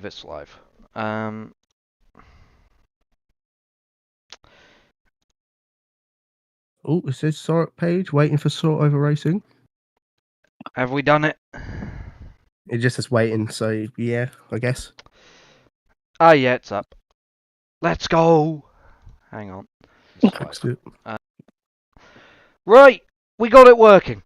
It's live. Um, Oh, it says SORUK page, waiting for sort over racing. have we done it? It just says waiting, so yeah, I guess. Ah, yeah, it's up. Let's go. Hang on. It's live. Right, we got it working.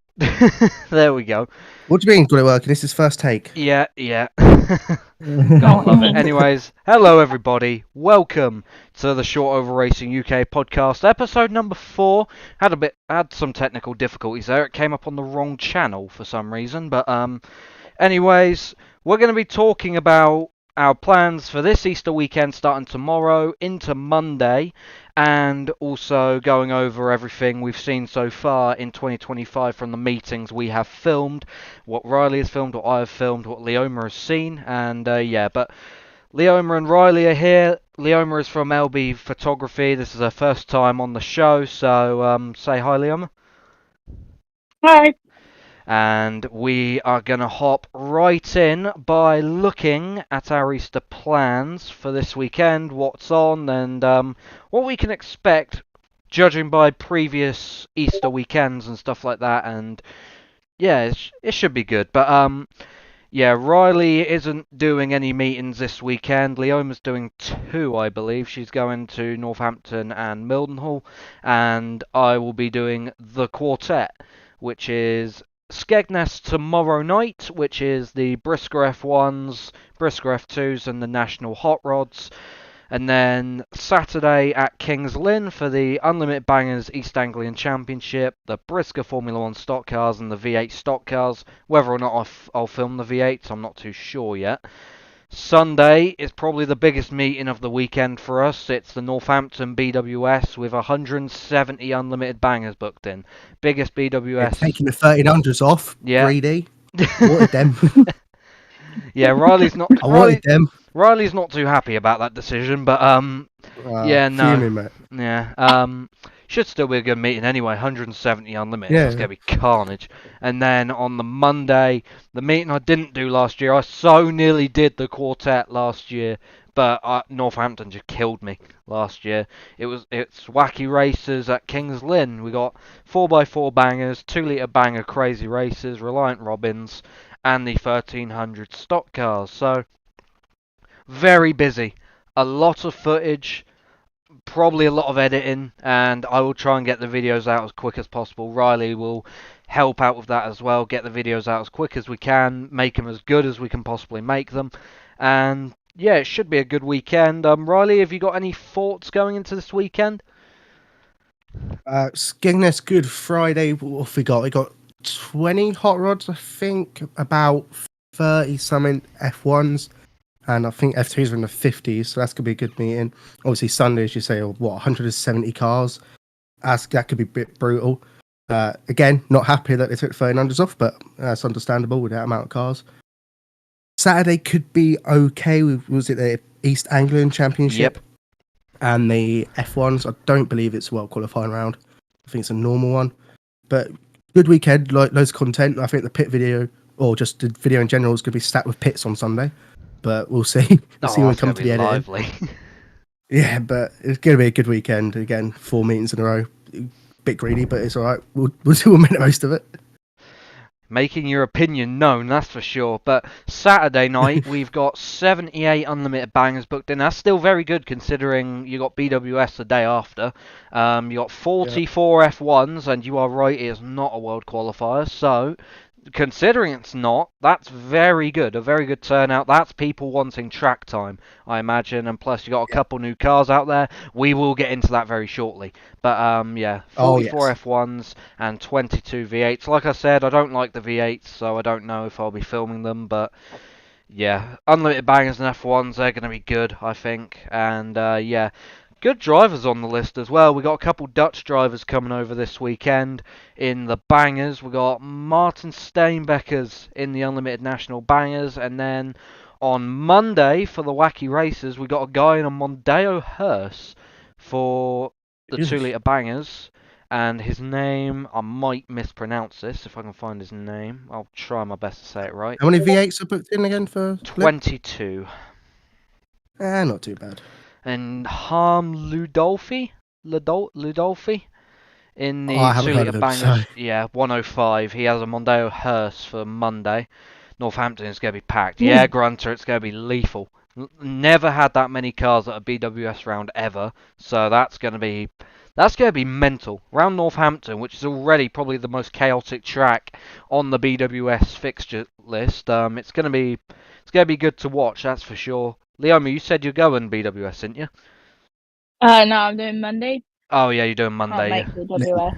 There we go. What do you mean, got it working? This is first take. Yeah. Can't love it. Anyways, hello everybody. Welcome to the Short Over Racing UK podcast, episode number 4. Had some technical difficulties there. It came up on the wrong channel for some reason, but anyways, we're going to be talking about our plans for this Easter weekend starting tomorrow into Monday, and also going over everything we've seen so far in 2025 from the meetings we have filmed, what Riley has filmed, what I have filmed, what Leoma has seen, and but Leoma and Riley are here. Leoma is from LB Photography. This is her first time on the show, so say hi, Leoma. Hi. And we are going to hop right in by looking at our Easter plans for this weekend, what's on, and what we can expect judging by previous Easter weekends and stuff like that. And yeah, it should be good. But yeah, Riley isn't doing any meetings this weekend. Leoma's doing 2, I believe. She's going to Northampton and Mildenhall, and I will be doing the quartet, which is Skegness tomorrow night, which is the Brisker F1s, Brisker F2s, and the National Hot Rods. And then Saturday at Kings Lynn for the Unlimited Bangers East Anglian Championship, the Brisker Formula 1 stock cars and the V8 stock cars. Whether or not I'll film the V8s, I'm not too sure yet. Sunday is probably the biggest meeting of the weekend for us. It's the Northampton BWS with 170 unlimited bangers booked in. Biggest BWS. Yeah, taking the 1300s off. Yeah. Greedy. Wanted them. Yeah, Riley's not. I wanted them. Riley's not too happy about that decision, but yeah, no, fuming, mate. yeah, should still be a good meeting anyway. 170 unlimited. Yeah. That's gonna be carnage. And then on the Monday, the meeting I didn't do last year. I so nearly did the quartet last year, but Northampton just killed me last year. It's wacky races at Kings Lynn. We got 4x4 bangers, 2-litre banger crazy races, Reliant Robins, and the 1300 stock cars. So very busy. A lot of footage, probably a lot of editing, and I will try and get the videos out as quick as possible. Riley will help out with that as well, get the videos out as quick as we can, make them as good as we can possibly make them. And yeah, it should be a good weekend. Riley, have you got any thoughts going into this weekend? Skegness Good Friday. What have we got? We got 20 hot rods, I think, about 30 something F1s. And I think F2s are in the 50s, so that's going to be a good meeting. Obviously, Sunday, as you say, 170 cars. That could be a bit brutal. Again, not happy that they took 1300s off, but that's understandable with that amount of cars. Saturday could be okay. Was it the East Anglian Championship? Yep. And the F1s. I don't believe it's a world qualifying round. I think it's a normal one. But good weekend, loads of content. I think the pit video, or just the video in general, is going to be stacked with pits on Sunday. But we'll see. We'll see when we come to the editing. Lively. Yeah, but it's going to be a good weekend. Again, 4 meetings in a row. Bit greedy, but it's all right. We'll make the most of it. Making your opinion known, that's for sure. But Saturday night, we've got 78 unlimited bangers booked in. That's still very good considering you got BWS the day after. You got 44 F1s, and you are right, it is not a world qualifier. So, considering it's not, that's very good. A very good turnout. That's people wanting track time, I imagine. And plus, you got a couple new cars out there. We will get into that very shortly. But yeah, 44 F1s and 22 V8s. Like I said, I don't like the V8s, so I don't know if I'll be filming them. But yeah, unlimited bangers and F1s, they're going to be good, I think. And yeah, good drivers on the list as well. We got a couple Dutch drivers coming over this weekend in the bangers. We got Martin Steenbeckers in the Unlimited National Bangers, and then on Monday for the wacky races, we got a guy in a Mondeo Hearse for the 2-litre bangers. And his name, I might mispronounce this if I can find his name. I'll try my best to say it right. How many V8s are booked in again for 22. Not too bad. And Harm Ludolfi in Oh, the I haven't 2 heard litre of him, so bangers. Yeah, 105. He has a Mondeo hearse for Monday. Northampton is going to be packed. Yeah, Grunter, it's going to be lethal. Never had that many cars at a BWS round ever, so that's going to be mental. Round Northampton, which is already probably the most chaotic track on the BWS fixture list. It's going to be good to watch, that's for sure. Leoma, you said you're going BWS, didn't you? No, I'm doing Monday. Oh yeah, you're doing Can't Monday, make the WS.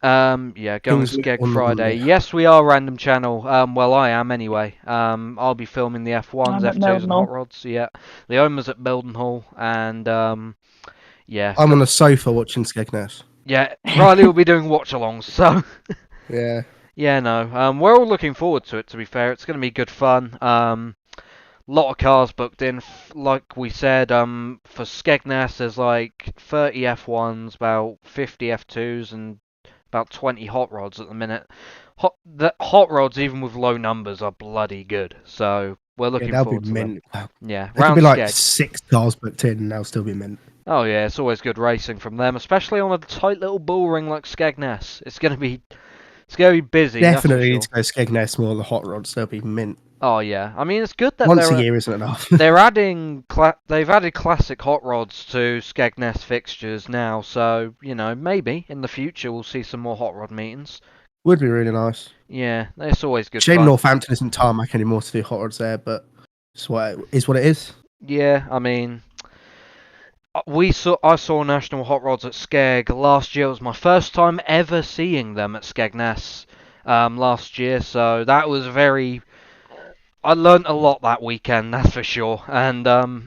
yeah, going Kingsley Skeg on the Friday. Monday. Yes, we are Random Channel. Well, I am anyway. I'll be filming the F1s, I'm at F2s, and Hot Mildenhall. Rods. Yeah, Leoma's at Mildenhall, and yeah, I'm on the sofa watching Skegness. yeah. Riley will be doing watch-alongs. So Yeah. yeah, no. We're all looking forward to it. To be fair, it's going to be good fun. Lot of cars booked in. Like we said, for Skegness, there's like 30 F1s, about 50 F2s, and about 20 hot rods at the minute. The hot rods, even with low numbers, are bloody good. So we're Yeah, looking that'll be forward to them. mint. Wow. Yeah, There could round be like Skeg. 6 cars booked in and they'll still be mint. Oh yeah, it's always good racing from them, especially on a tight little bull ring like Skegness. It's gonna be busy, that's for Definitely need sure. to go Skegness more on the hot rods. They'll be mint. Oh yeah, I mean it's good that Once a they're year isn't enough. they're adding they've added classic hot rods to Skegness fixtures now, so maybe in the future we'll see some more hot rod meetings. Would be really nice. Yeah, it's always good Shame fun. Northampton isn't tarmac anymore to do hot rods there, but it's what it is. Yeah, I mean, I saw National Hot Rods at Skeg last year. It was my first time ever seeing them at Skegness last year, so that was very. I learnt a lot that weekend, that's for sure. And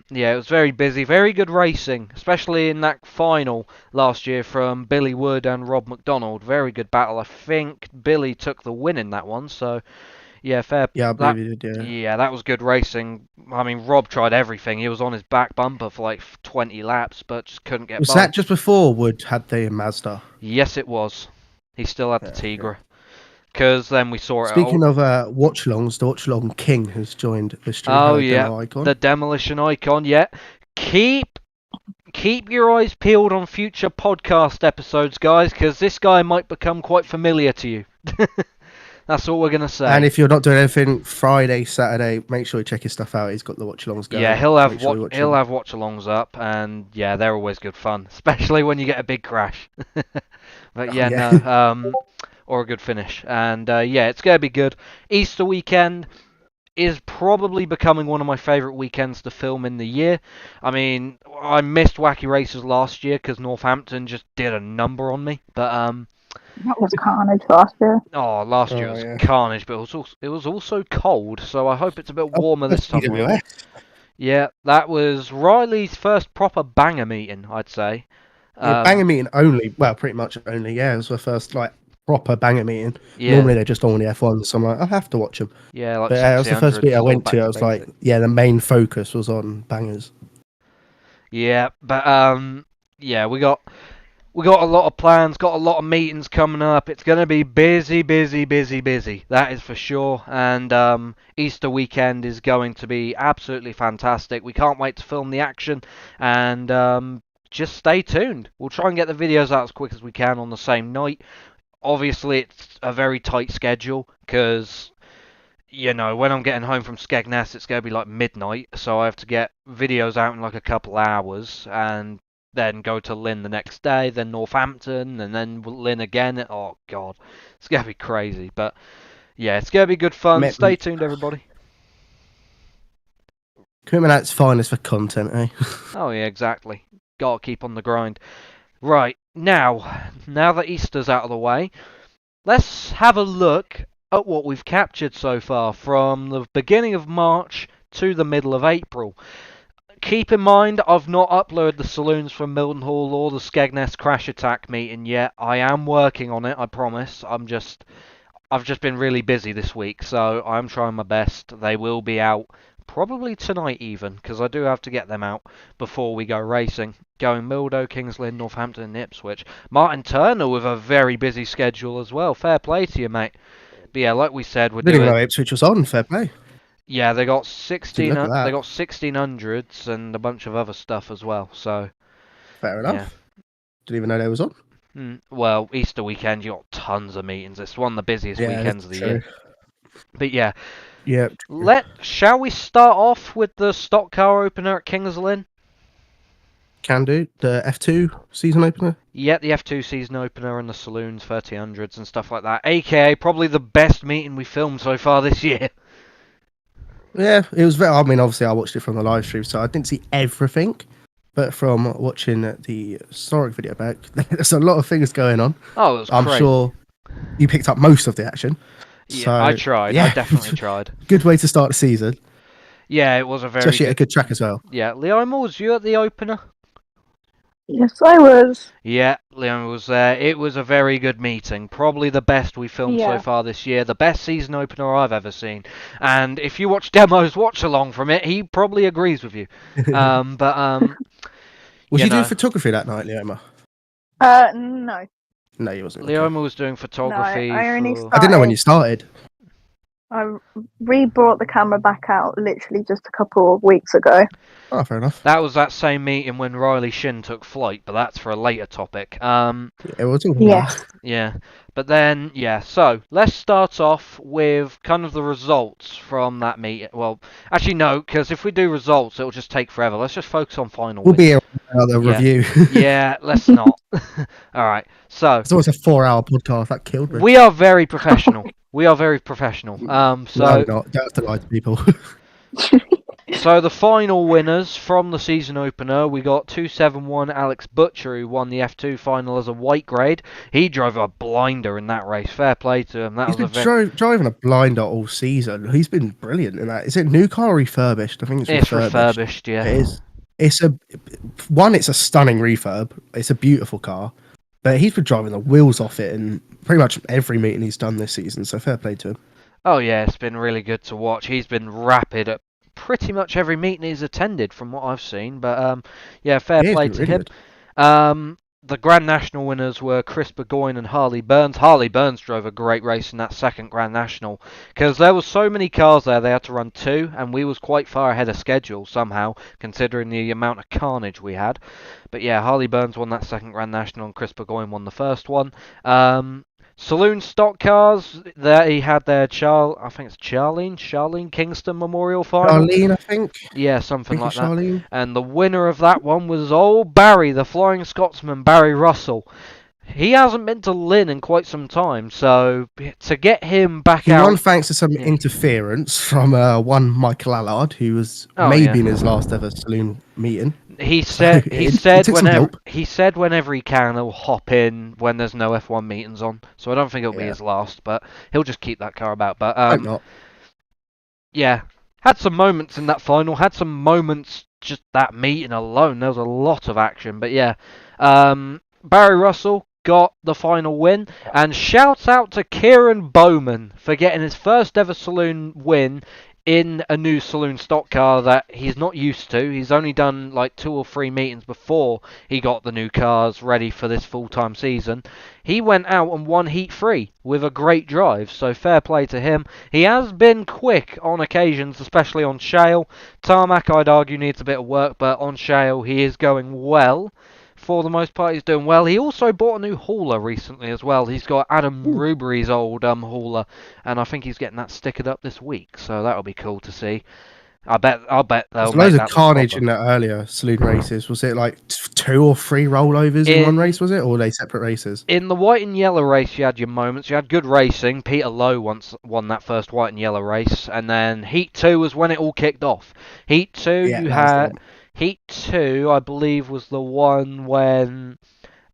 yeah, it was very busy, very good racing, especially in that final last year from Billy Wood and Rob McDonald. Very good battle. I think Billy took the win in that one, so yeah, fair. Yeah, I That believe you did, yeah. yeah, that was good racing. I mean, Rob tried everything. He was on his back bumper for like 20 laps, but just couldn't get Was by. that just before Wood had the Mazda? Yes, it was. He still had the Yeah, Tigra. yeah. Because then we saw it. Speaking of watch-alongs, the watch-along king has joined the stream. Oh Hello, yeah, demo icon. the demolition icon. Yeah, keep your eyes peeled on future podcast episodes, guys, because this guy might become quite familiar to you. That's all we're gonna say. And if you're not doing anything Friday, Saturday, make sure you check his stuff out. He's got the watch-alongs going. Yeah, he'll have Make sure you watch he'll him. have watch-alongs up, and yeah, they're always good fun, especially when you get a big crash. But Oh, yeah, yeah. no, or a good finish, and yeah, it's gonna be good. Easter weekend is probably becoming one of my favourite weekends to film in the year. I mean, I missed Wacky Races last year because Northampton just did a number on me, but That was carnage last year. last year Oh, was yeah. carnage, but it was also cold, so I hope it's a bit Oh, warmer that's this time around. BWS. Yeah, that was Riley's first proper banger meeting, I'd say. Yeah, banger meeting only. Well, pretty much only. Yeah, it was the first proper banger meeting. Yeah, Normally they're just on the F1, so I'm like, I have to watch them. yeah, like But it was the first 1600s, meet I all went back to. I was like, basic. yeah, the main focus was on bangers. Yeah, but yeah, we got a lot of plans, got a lot of meetings coming up. It's gonna be busy, busy, busy, busy. That is for sure. And Easter weekend is going to be absolutely fantastic. We can't wait to film the action, and just stay tuned. We'll try and get the videos out as quick as we can on the same night. Obviously, it's a very tight schedule because when I'm getting home from Skegness, it's going to be like midnight, so I have to get videos out in like a couple hours and then go to Lynn the next day, then Northampton, and then Lynn again. Oh, God. It's going to be crazy. But, yeah, it's going to be good fun. Stay tuned, everybody. Equipment at its finest for content, eh? Oh, yeah, exactly. Gotta keep on the grind. Right, now that Easter's out of the way, let's have a look at what we've captured so far from the beginning of March to the middle of April. Keep in mind, I've not uploaded the saloons from Mildenhall or the Skegness Crash Attack meeting yet. I am working on it, I promise. I've just been really busy this week, so I'm trying my best. They will be out probably tonight even, because I do have to get them out before we go racing. Going Mildo, Kings Lynn, Northampton and Ipswich. Martin Turner with a very busy schedule as well. Fair play to you, mate. But yeah, like we said, we're I didn't even know doing... Ipswich was on, fair play. Yeah, they got Didn't look at They that. got 1600s and a bunch of other stuff as well. So Fair yeah. enough. Didn't even know they was on. Well, Easter weekend you got tons of meetings. It's one of the busiest Yeah, weekends that's of the true. year. But yeah, Yeah. shall we start off with the stock car opener at Kings Lynn? Can do. The F2 season opener. Yeah, the F2 season opener and the saloons, 3000s and stuff like that. AKA probably the best meeting we filmed so far this year. Yeah, it was very. I mean, obviously, I watched it from the live stream, so I didn't see everything. But from watching the SORUK video back, there's a lot of things going on. Oh, it was I'm crazy. sure you picked up most of the action. Yeah, So, I tried. yeah. I definitely tried. Good way to start the season, Yeah, it was a very especially at a good. good track as well. Yeah, Leoma, was you at the opener? Yes, I was. Yeah, Leoma was there. It was a very good meeting. Probably the best we filmed so Yeah. far this year. The best season opener I've ever seen. And if you watch demos, watch along from it. He probably agrees with you. Was you you doing know. photography that night, Leoma? No. No, you wasn't. Okay. Leoma was doing photography. I only for... I didn't know when you started. I re-brought the camera back out literally just a couple of weeks ago. Oh, fair enough. That was that same meeting when Riley Shin took flight, but that's for a later topic. Yeah, we're talking Yes. about. Yeah, but then, yeah, so let's start off with kind of the results from that meeting. Well, actually, no, because if we do results, it'll just take forever. Let's just focus on final We'll wins. be here for another Yeah. review. Yeah, let's not. Alright, so It's always a 4-hour podcast. That killed me. we are very professional. We are very professional. No, So I'm not. Don't have to lie to people. So the final winners from the season opener, we got 271 Alex Butcher, who won the F2 final as a white grade. He drove a blinder in that race. Fair play to him. That He's was been driving a blinder all season. He's been brilliant in that. Is it new car or refurbished? I think it's It's refurbished. refurbished, yeah. It is. It's a stunning refurb. It's a beautiful car. But he's been driving the wheels off it in pretty much every meeting he's done this season, so fair play to him. Oh yeah, it's been really good to watch. He's been rapid at pretty much every meeting he's attended from what I've seen. But yeah, fair Yeah, he's play been to really him. good. The Grand National winners were Chris Burgoyne and Harley Burns. Harley Burns drove a great race in that second Grand National because there was so many cars there they had to run two, and we was quite far ahead of schedule somehow considering the amount of carnage we had. But yeah, Harley Burns won that second Grand National and Chris Burgoyne won the first one. Saloon stock cars, there he had their I think it's Charlene Kingston Memorial Final. Charlene, I think. Yeah, something like that. Charlene. And the winner of that one was old Barry, the Flying Scotsman, Barry Russell. He hasn't been to Lynn in quite some time, so to get him back He out... won thanks to some interference from one Michael Allard, who was maybe in his last ever saloon meeting. He said it took some help. he said whenever he can he'll hop in when there's no F1 meetings on. So I don't think it'll be his last, but he'll just keep that car about. But Hope not. yeah, had some moments in that final. Had some moments just that meeting alone. There was a lot of action, but yeah, Barry Russell got the final win, and shouts out to Kieran Bowman for getting his first ever saloon win in a new saloon stock car that he's not used to. He's only done like 2 or 3 meetings before he got the new cars ready for this full-time season. He went out and won Heat 3 with a great drive, so fair play to him. He has been quick on occasions, especially on shale. Tarmac, I'd argue, needs a bit of work, but on shale he is going well. For the most part, he's doing well. He also bought a new hauler recently as well. He's got Adam Rubery's old hauler, and I think he's getting that stickered up this week. So that'll be cool to see. I'll bet they'll There's make loads that of look carnage proper. in the earlier saloon races. Was it like 2 or 3 rollovers in one race? Was it, or were they separate races? In the white and yellow race, you had your moments. You had good racing. Peter Lowe once won that first white and yellow race, and then Heat 2 was when it all kicked off. Heat 2, Yeah, you that was the had one. Heat 2, I believe, was the one when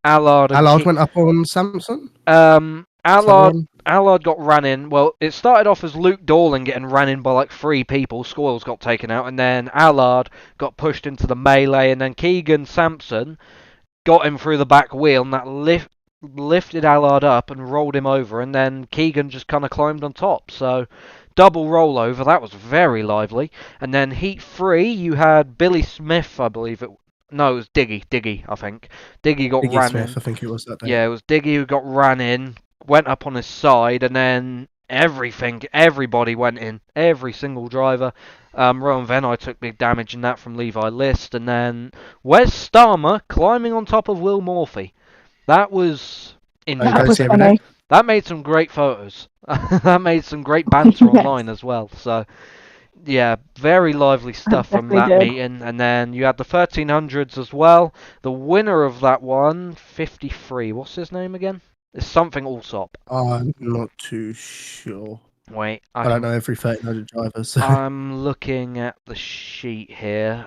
Allard went up on Samson. Allard got ran in. Well, it started off as Luke Dorling getting ran in by like 3 people. Squirrels got taken out, and then Allard got pushed into the melee, and then Keegan Sampson got him through the back wheel, and that lifted Allard up and rolled him over, and then Keegan just kind of climbed on top. So double rollover, that was very lively. And then Heat 3, you had Billy Smith, I believe it. No, it was Diggy, I think. Diggy got Diggy ran Smith, in. I think it was that day. Yeah, it was Diggy who got ran in, went up on his side, and then Everybody went in. Every single driver. Rowan Venai took big damage in that from Levi List, and then Wes Starmer climbing on top of Will Morphy. That was Oh, That don't was see interesting. every day. funny. That made some great photos. That made some great banter Yes, online as well. So yeah, very lively that stuff from definitely that did. meeting. And then you had the 1300s as well. The winner of that one, 53. What's his name again? It's something Allsop. I'm not too sure. Wait, I don't know every 1300 driver, so I'm looking at the sheet here.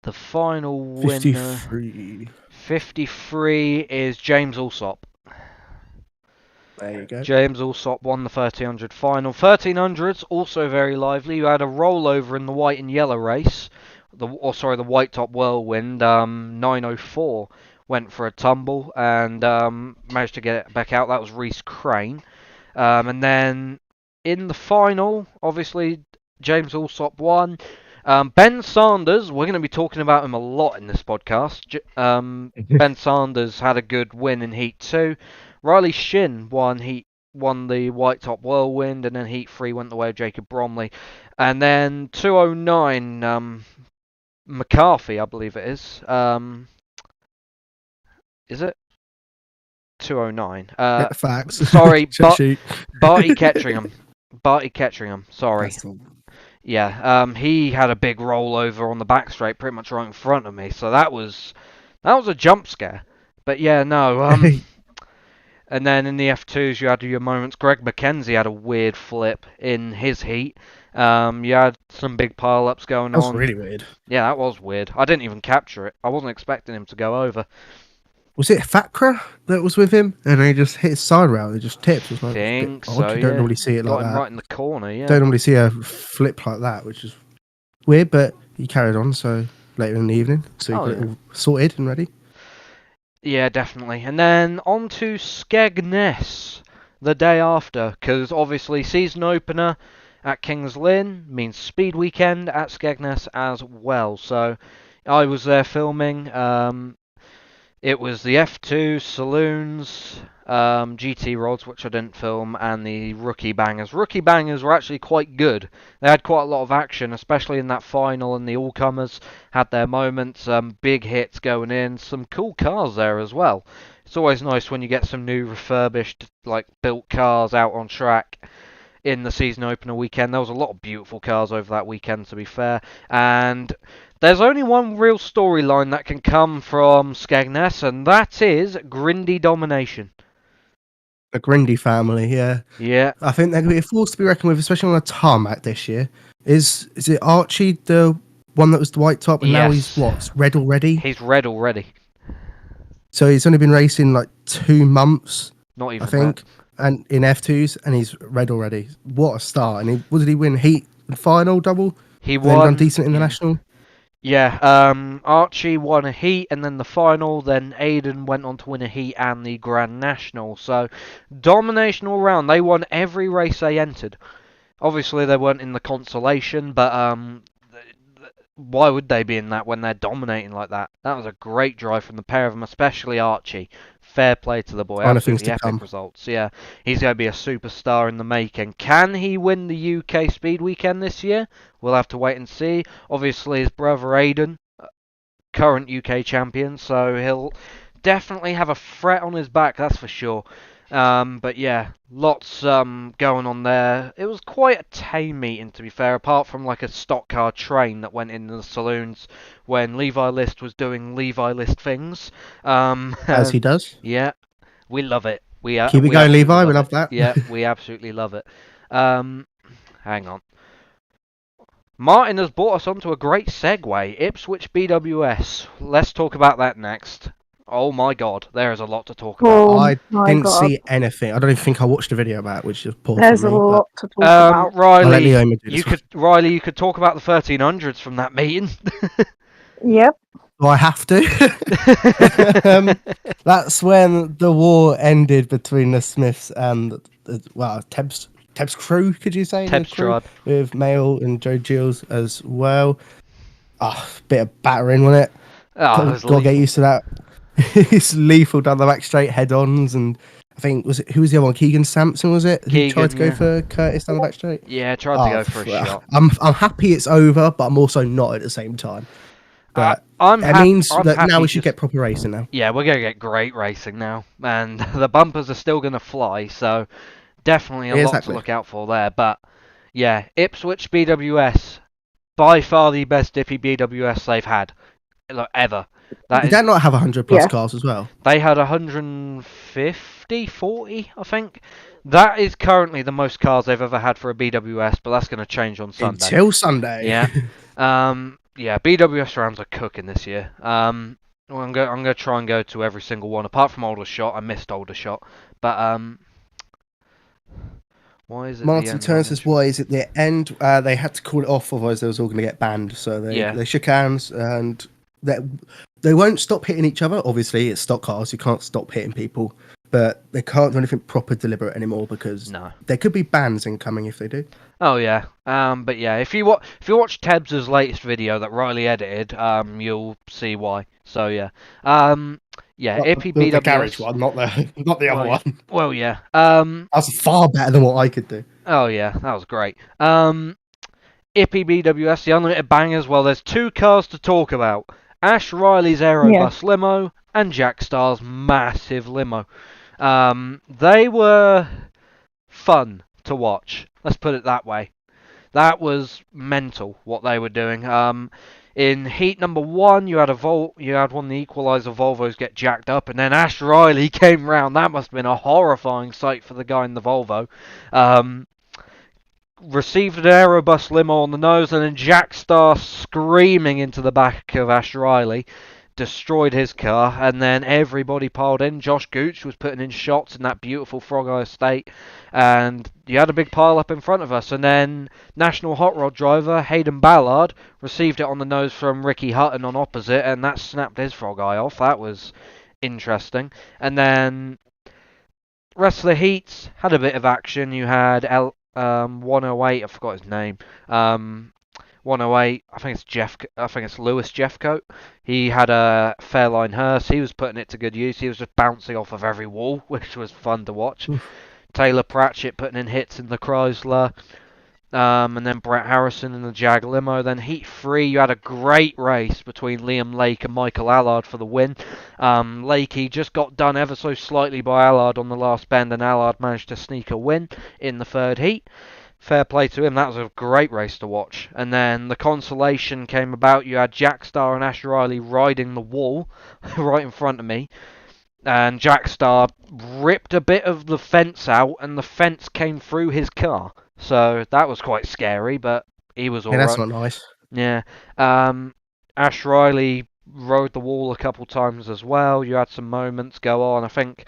The final winner, 53. 53, is James Allsop. There you go. James Allsop won the 1300 final. 1300s also very lively. You had a rollover in the white and yellow race. The white top whirlwind. 904 went for a tumble and managed to get it back out. That was Reese Crane. And then in the final, obviously James Allsop won. Ben Sanders, we're going to be talking about him a lot in this podcast. Ben Sanders had a good win in Heat 2. Riley Shin won the White Top Whirlwind, and then Heat 3 went the way of Jacob Bromley. And then 209, McCarthy, I believe it is it? 209. Facts. Sorry, Check sheet. Barty Ketteringham. Barty Ketteringham, sorry. That's all. Yeah, he had a big rollover on the back straight, pretty much right in front of me. So that was a jump scare. But yeah, no. And then in the F2s, you had your moments. Greg McKenzie had a weird flip in his heat. You had some big pile-ups going That was on. really weird. Yeah, that was weird. I didn't even capture it. I wasn't expecting him to go over. Was it Fakra that was with him? And he just hit his side rail. It just tipped. It was like, Think a bit odd. so, You don't yeah. normally see it Got like him that. right in the corner, yeah. Don't normally see a flip like that, which is weird, but he carried on. So later in the evening, so he Oh, got it yeah. all sorted and ready. Yeah, definitely. And then on to Skegness the day after, because obviously season opener at Kings Lynn means speed weekend at Skegness as well. So I was there filming. It was the F2 saloons, GT rods, which I didn't film, and the rookie bangers. Rookie bangers were actually quite good. They had quite a lot of action, especially in that final, and the all-comers had their moments. Big hits going in, some cool cars there as well. It's always nice when you get some new refurbished, like built cars out on track in the season opener weekend. There was a lot of beautiful cars over that weekend, to be fair. And there's only one real storyline that can come from Skegness, and that is Grindy domination. The Grindy family, yeah. Yeah, I think they're going to be a force to be reckoned with, especially on a tarmac this year. Is it Archie, the one that was the white top, and now he's Yes. what, red already? He's red already. So he's only been racing like 2 months, Not even I think, and in F2s, and he's red already. What a start! And what did he win? Heat and final double. that. He And then done won. decent in the national. Yeah, Archie won a heat and then the final, then Aiden went on to win a heat and the Grand National. So, domination all round. They won every race they entered. Obviously, they weren't in the consolation, but why would they be in that when they're dominating like that? That was a great drive from the pair of them, especially Archie. Fair play to the boy. Sign of things Absolutely to epic come. results. Yeah, he's going to be a superstar in the making. Can he win the UK Speed Weekend this year? We'll have to wait and see. Obviously, his brother Aiden, current UK champion, so he'll definitely have a threat on his back, that's for sure. But yeah, lots going on there. It was quite a tame meeting, to be fair, apart from like a stock car train that went in the saloons when Levi List was doing Levi List things. As he does. Yeah, we love it. We Keep it we going, absolutely Levi. We love love it. that. Yeah, we absolutely love it. Hang on. Martin has brought us onto a great segue. Ipswich BWS. Let's talk about that next. Oh my god, there is a lot to talk about. Oh I my didn't god. see anything. I don't even think I watched a video about it, which is poor There's for a me. lot to talk about. I'll let Riley, Leoma do this one. Riley, you could talk about the 1300s from that meeting. Yep. Do I have to? That's when the war ended between the Smiths and Teb's crew. Could you say Teb's the crew? tribe. With Mail and Joe Gilles as well. Bit of battering, wasn't it? Oh, it was Gotta get lethal. used to that. It's lethal down the back straight, head-ons, and I think who was the other one? Keegan Sampson, was it? Who tried Keegan, to go yeah. for Curtis down the back straight? Yeah, tried to Oh, go for a shot. I'm happy it's over, but I'm also not at the same time. But it means I'm that now happy we should just... get proper racing now. Yeah, we're going to get great racing now. And the bumpers are still going to fly, so definitely a lot to Exactly. look out for there. But yeah, Ipswich BWS, by far the best Dippy BWS they've had ever. That Did is, that not have 100 plus Yeah. cars as well? they had 150, 40, I think. That is currently the most cars they've ever had for a BWS, but that's going to change on Sunday. Until Sunday. Yeah. Yeah, BWS rounds are cooking this year. Well, I'm going to try and go to every single one, apart from Aldershot. I missed Aldershot, but why is it the Martin end Turner line says, entry? why is it the end? They had to call it off, otherwise they was all going to get banned. So Yeah. they shook hands, and they won't stop hitting each other. Obviously, it's stock cars. You can't stop hitting people. But they can't do anything proper deliberate anymore because No. there could be bans incoming if they do. Oh yeah. But yeah, if you watch Tebs' latest video that Riley edited, you'll see why. So yeah. Yeah, Ippy The garage BWS. one, not the other Well, yeah. one. Well, yeah. That's far better than what I could do. Oh yeah, that was great. Ippy BWS, the unlimited bangers. Well, there's two cars to talk about: Ash Riley's Aerobus limo and Jack Starr's massive limo. They were fun to watch. Let's put it that way. That was mental what they were doing. In heat number one, you had one of the equaliser Volvos get jacked up, and then Ash Riley came round. That must have been a horrifying sight for the guy in the Volvo. Received an Aerobus limo on the nose, and then Jack Starr screaming into the back of Ash Riley, destroyed his car, and then everybody piled in. Josh Gooch was putting in shots in that beautiful Frog Eye estate, and you had a big pile up in front of us. And then National Hot Rod driver Hayden Ballard received it on the nose from Ricky Hutton on opposite, and that snapped his Frog Eye off. That was interesting. And then rest of the heats had a bit of action. You had 108, I forgot his name. 108, I think it's Lewis Jeffcoat. He had a Fairline hearse. He was putting it to good use. He was just bouncing off of every wall, which was fun to watch. Taylor Pratchett putting in hits in the Chrysler. And then Brett Harrison in the Jag limo. Then Heat 3, you had a great race between Liam Lake and Michael Allard for the win. Lakey just got done ever so slightly by Allard on the last bend, and Allard managed to sneak a win in the third heat. Fair play to him. That was a great race to watch. And then the consolation came about. You had Jack Starr and Ash Riley riding the wall right in front of me. And Jack Starr ripped a bit of the fence out, and the fence came through his car. So that was quite scary, but he was Yeah, that's alright. not nice. Yeah. Ash Riley rode the wall a couple times as well. You had some moments go on. I think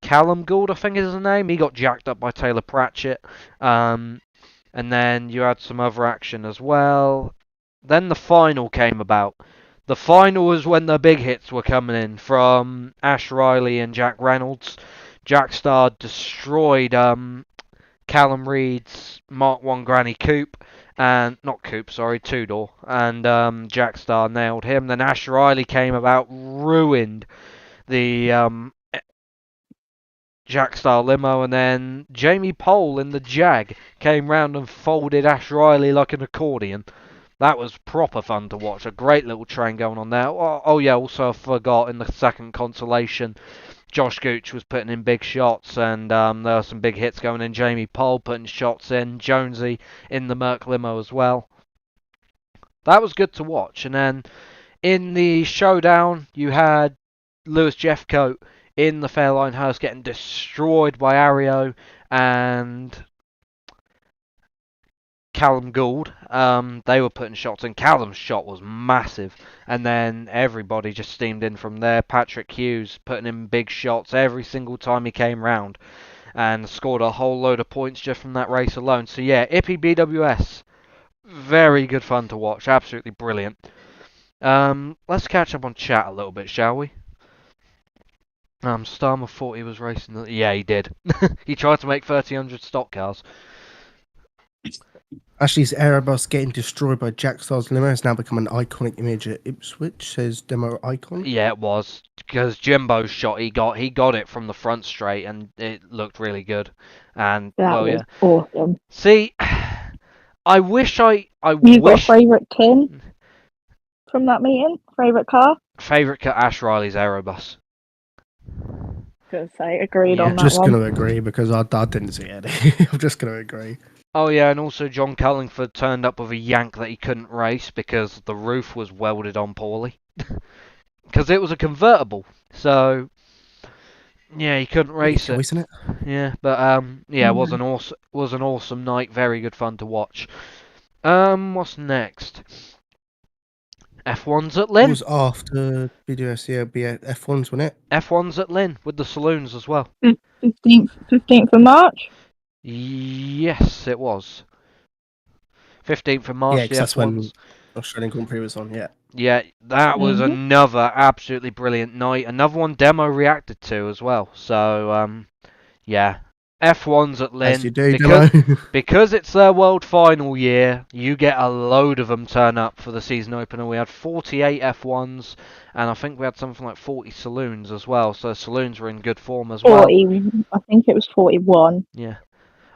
Callum Gould, I think is his name. He got jacked up by Taylor Pratchett. And then you had some other action as well. Then the final came about. The final was when the big hits were coming in from Ash Riley and Jack Reynolds. Jack Starr destroyed Callum Reed's Mark 1 Granny Coupe. And not coupe, sorry, two door. And Jack Starr nailed him. Then Ash Riley came about, ruined the Jack Starr limo, and then Jamie Pole in the Jag came round and folded Ash Riley like an accordion. That was proper fun to watch. A great little train going on there. Oh yeah, also I forgot in the second consolation, Josh Gooch was putting in big shots, and there were some big hits going in. Jamie Pole putting shots in. Jonesy in the Merc limo as well. That was good to watch. And then in the showdown, you had Lewis Jeffcoat in the Fairline hearse getting destroyed by Ario and Callum Gould. They were putting shots, and Callum's shot was massive. And then everybody just steamed in from there. Patrick Hughes putting in big shots every single time he came round, and scored a whole load of points just from that race alone. So yeah, Ippy BWS, very good fun to watch. Absolutely brilliant. Let's catch up on chat a little bit, shall we? Starmer thought he was racing. Yeah, he did. He tried to make 1300 stock cars. Actually, his Airbus getting destroyed by Jack Star's limo has now become an iconic image at Ipswich, says demo icon. Yeah, it was because Jimbo's shot he got it from the front straight and it looked really good. And That well, was yeah. awesome. See, I wish I You got a wish favourite tin from that meeting? Favourite car? favorite cut Ash Riley's Aerobus. Gonna say agreed Yeah. on that Just one. going to agree because I didn't see any. I'm just going to agree. Oh yeah, and also John Cullingford turned up with a yank that he couldn't race because the roof was welded on poorly. Because it was a convertible, so yeah, he couldn't Really race it. choice in it. Yeah, but yeah, it was Mm. an awesome night. Very good fun to watch. What's next? F1's at It Lynn. was after BDS, yeah, F1's, wasn't it? F1's at Lynn with the saloons as well. 15th of March? Yes, it was. 15th of Yeah, March, the because that's F1's. when Australian Grand Prix was on, yeah. Yeah, that was Mm-hmm. another absolutely brilliant night. Another one Demo reacted to as well. So, yeah. F1's at As you Lynn. do, Because demo. because it's their world final year, you get a load of them turn up for the season opener. We had 48 F1s, and I think we had something like 40 saloons as well. So saloons were in good form as well. 40, I think it was 41. Yeah.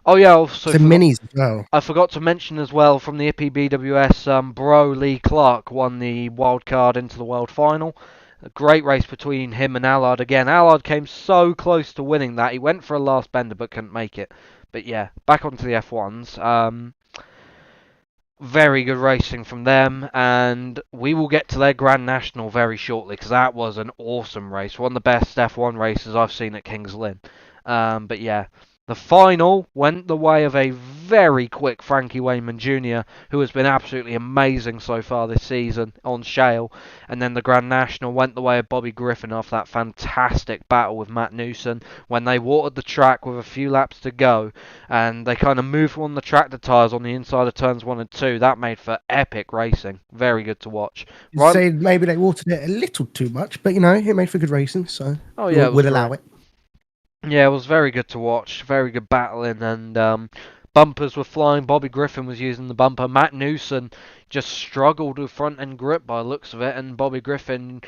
Oh yeah, also The minis as well. I forgot to mention as well from the IPI BWS, Bro Lee Clark won the wild card into the world final. A great race between him and Allard again. Allard came so close to winning that. He went for a last bender but couldn't make it. But yeah, back onto the F1s. Very good racing from them, and we will get to their Grand National very shortly because that was an awesome race. One of the best F1 races I've seen at Kings Lynn. But yeah, the final went the way of a very quick Frankie Wayman Jr., who has been absolutely amazing so far this season on Shale. And then the Grand National went the way of Bobby Griffin after that fantastic battle with Matt Newson when they watered the track with a few laps to go. And they kind of moved on the tractor tyres on the inside of turns 1 and 2. That made for epic racing. Very good to watch. You'd say maybe they watered it a little too much, but it made for good racing, so Oh yeah, it was we'll allow it. Yeah, it was very good to watch. Very good battling, and bumpers were flying. Bobby Griffin was using the bumper. Matt Newson just struggled with front end grip by the looks of it, and Bobby Griffin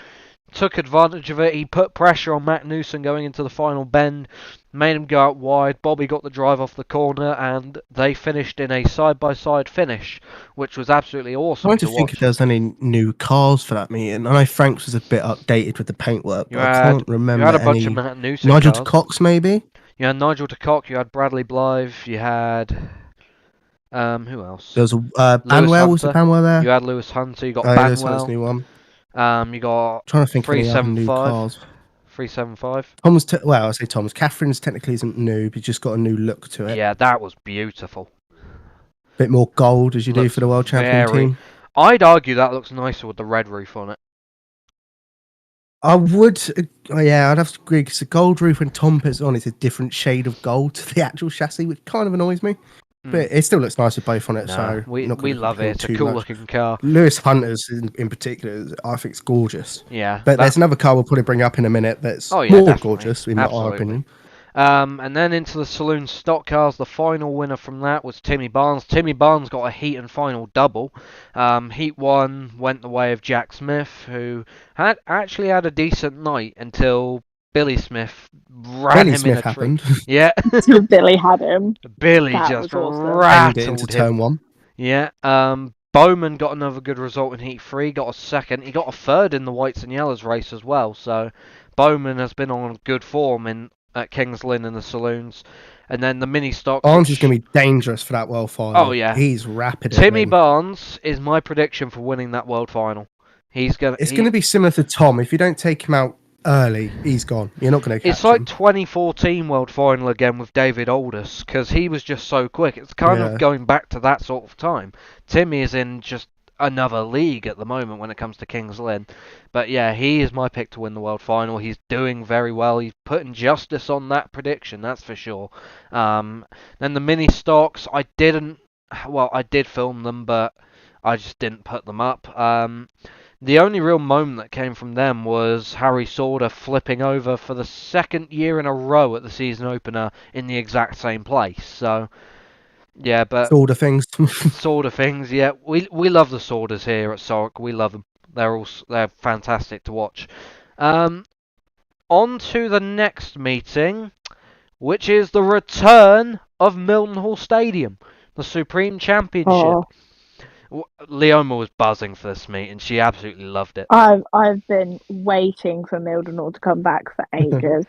took advantage of it. He put pressure on Matt Newson going into the final bend, made him go out wide. Bobby got the drive off the corner, and they finished in a side-by-side finish, which was absolutely awesome Trying to to think if watch. there was any new cars for that meeting. I know Frank's was a bit updated with the paintwork, You but I had can't remember a bunch of any. Matt Newson Nigel cars. Cox, maybe? You had Nigel de Kock, you had Bradley Blythe, you had who else? There was a Lewis Banwell. Was the Hunter. Banwell there? You had Lewis Hunter. You got Oh, yeah, that's his Banwell. new one. You got Trying to think of any other new 375. cars. 375. Tom's, well, I say Tom's. Catherine's technically isn't new, but just got a new look to it. Yeah, that was beautiful. Bit more gold as you do Looks for the world champion very. team. I'd argue that looks nicer with the red roof on it. I would, yeah, I'd have to agree because the gold roof when Tom puts it on is a different shade of gold to the actual chassis, which kind of annoys me. But it still looks nice with both on it, Nah, so we not gonna love it. complain It's a too cool much. looking car. Lewis Hunter's in particular, I think it's gorgeous. Yeah. But there's another car we'll probably bring up in a minute that's Oh, yeah, more definitely. gorgeous, in Absolutely. our opinion. And then into the saloon stock cars. The final winner from that was Timmy Barnes. Timmy Barnes got a heat and final double. Heat 1 went the way of Jack Smith, who had actually had a decent night until Billy Smith ran him Smith in a happened. tree. Yeah. Until Billy had him. Billy That just was awesome. Banged it into rattled turn him. 1. Yeah. Bowman got another good result in Heat 3, got a second. He got a third in the Whites and Yellows race as well. So Bowman has been on good form at Kings Lynn and the saloons. And then the mini stocks. Barnes is going to be dangerous for that world final. Oh, yeah. He's rapid. Timmy Barnes is my prediction for winning that world final. It's going to be similar to Tom. If you don't take him out early, he's gone. You're not going to catch It's like him. 2014 world final again with David Aldous, because he was just so quick. It's kind of going back to that sort of time. Timmy is in just another league at the moment when it comes to Kings Lynn. But yeah, he is my pick to win the world final. He's doing very well. He's putting justice on that prediction, that's for sure. Then the mini stocks, I did film them, but I just didn't put them up. The only real moment that came from them was Harry Sauter flipping over for the second year in a row at the season opener in the exact same place. So Yeah, but Sort of things. sort of things. Yeah, we love the Sworders here at SORUK. We love them. They're fantastic to watch. Um, on to the next meeting, which is the return of Mildenhall Stadium, the Supreme Championship. Oh, Leoma was buzzing for this meeting. She absolutely loved it. I've been waiting for Mildenhall to come back for ages.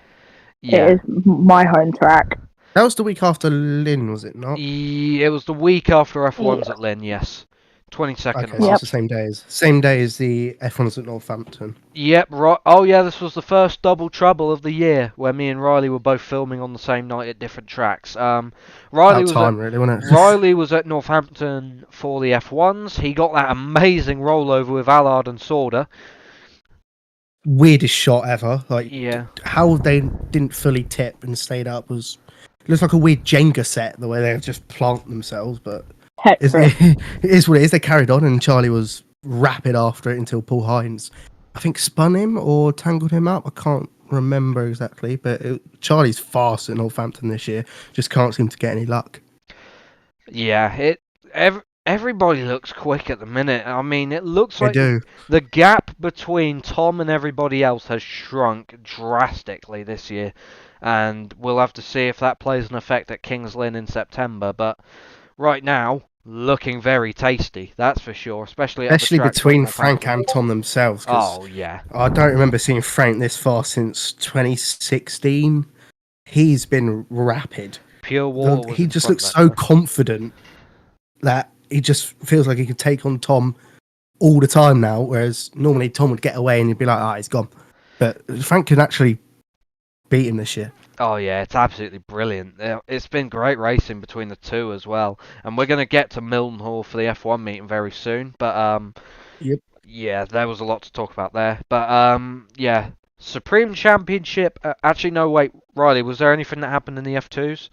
It Yeah. is my home track. That was the week after Lynn, was it not? It was the week after F1's Yeah. at Lynn, yes. 22nd Okay, of so Yep. it's March. the same day as the F1s at Northampton. Yep, right. Oh, yeah, this was the first double trouble of the year where me and Riley were both filming on the same night at different tracks. Riley About was at time, really, wasn't it? Riley was at Northampton for the F1s. He got that amazing rollover with Allard and Sauder. Weirdest shot ever. Like, Yeah. how they didn't fully tip and stayed up was. It looks like a weird Jenga set, the way they just plant themselves, but Tetris. it is what it is. They carried on, and Charlie was rapid after it until Paul Hines, I think, spun him or tangled him up. I can't remember exactly, but Charlie's fast at Northampton this year. Just can't seem to get any luck. Yeah, everybody looks quick at the minute. I mean, it looks They like do. the gap between Tom and everybody else has shrunk drastically this year, and we'll have to see if that plays an effect at Kings Lynn in September. But right now, looking very tasty, that's for sure, especially at the Especially tracks like between Frank Northampton. and Tom themselves, because Oh yeah, I don't remember seeing Frank this far since 2016. He's been rapid. pure water was He in just front looks of so that car. confident that he just feels like he could take on Tom all the time now, whereas normally Tom would get away and he'd be like, he's gone. But Frank can actually beat him this year. Oh yeah, it's absolutely brilliant. It's been great racing between the two as well, and we're going to get to Mildenhall for the F1 meeting very soon. But Yep. yeah, there was a lot to talk about there. But yeah, Supreme Championship. Actually, no, wait, Riley, was there anything that happened in the F2s?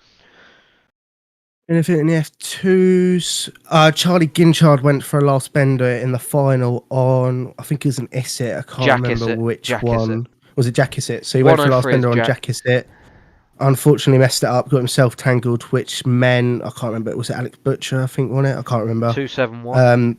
Anything in the F2s? Charlie Ginchard went for a last bender in the final on, I think it was an Isset. I can't Jack remember Isset. which Jack one. Was it Jack Isset? So he went for a last 103 is bender on Jack. Jack Isset. Unfortunately messed it up, got himself tangled, which meant, I can't remember, was it Alex Butcher, I think, wasn't it? I can't remember. 271.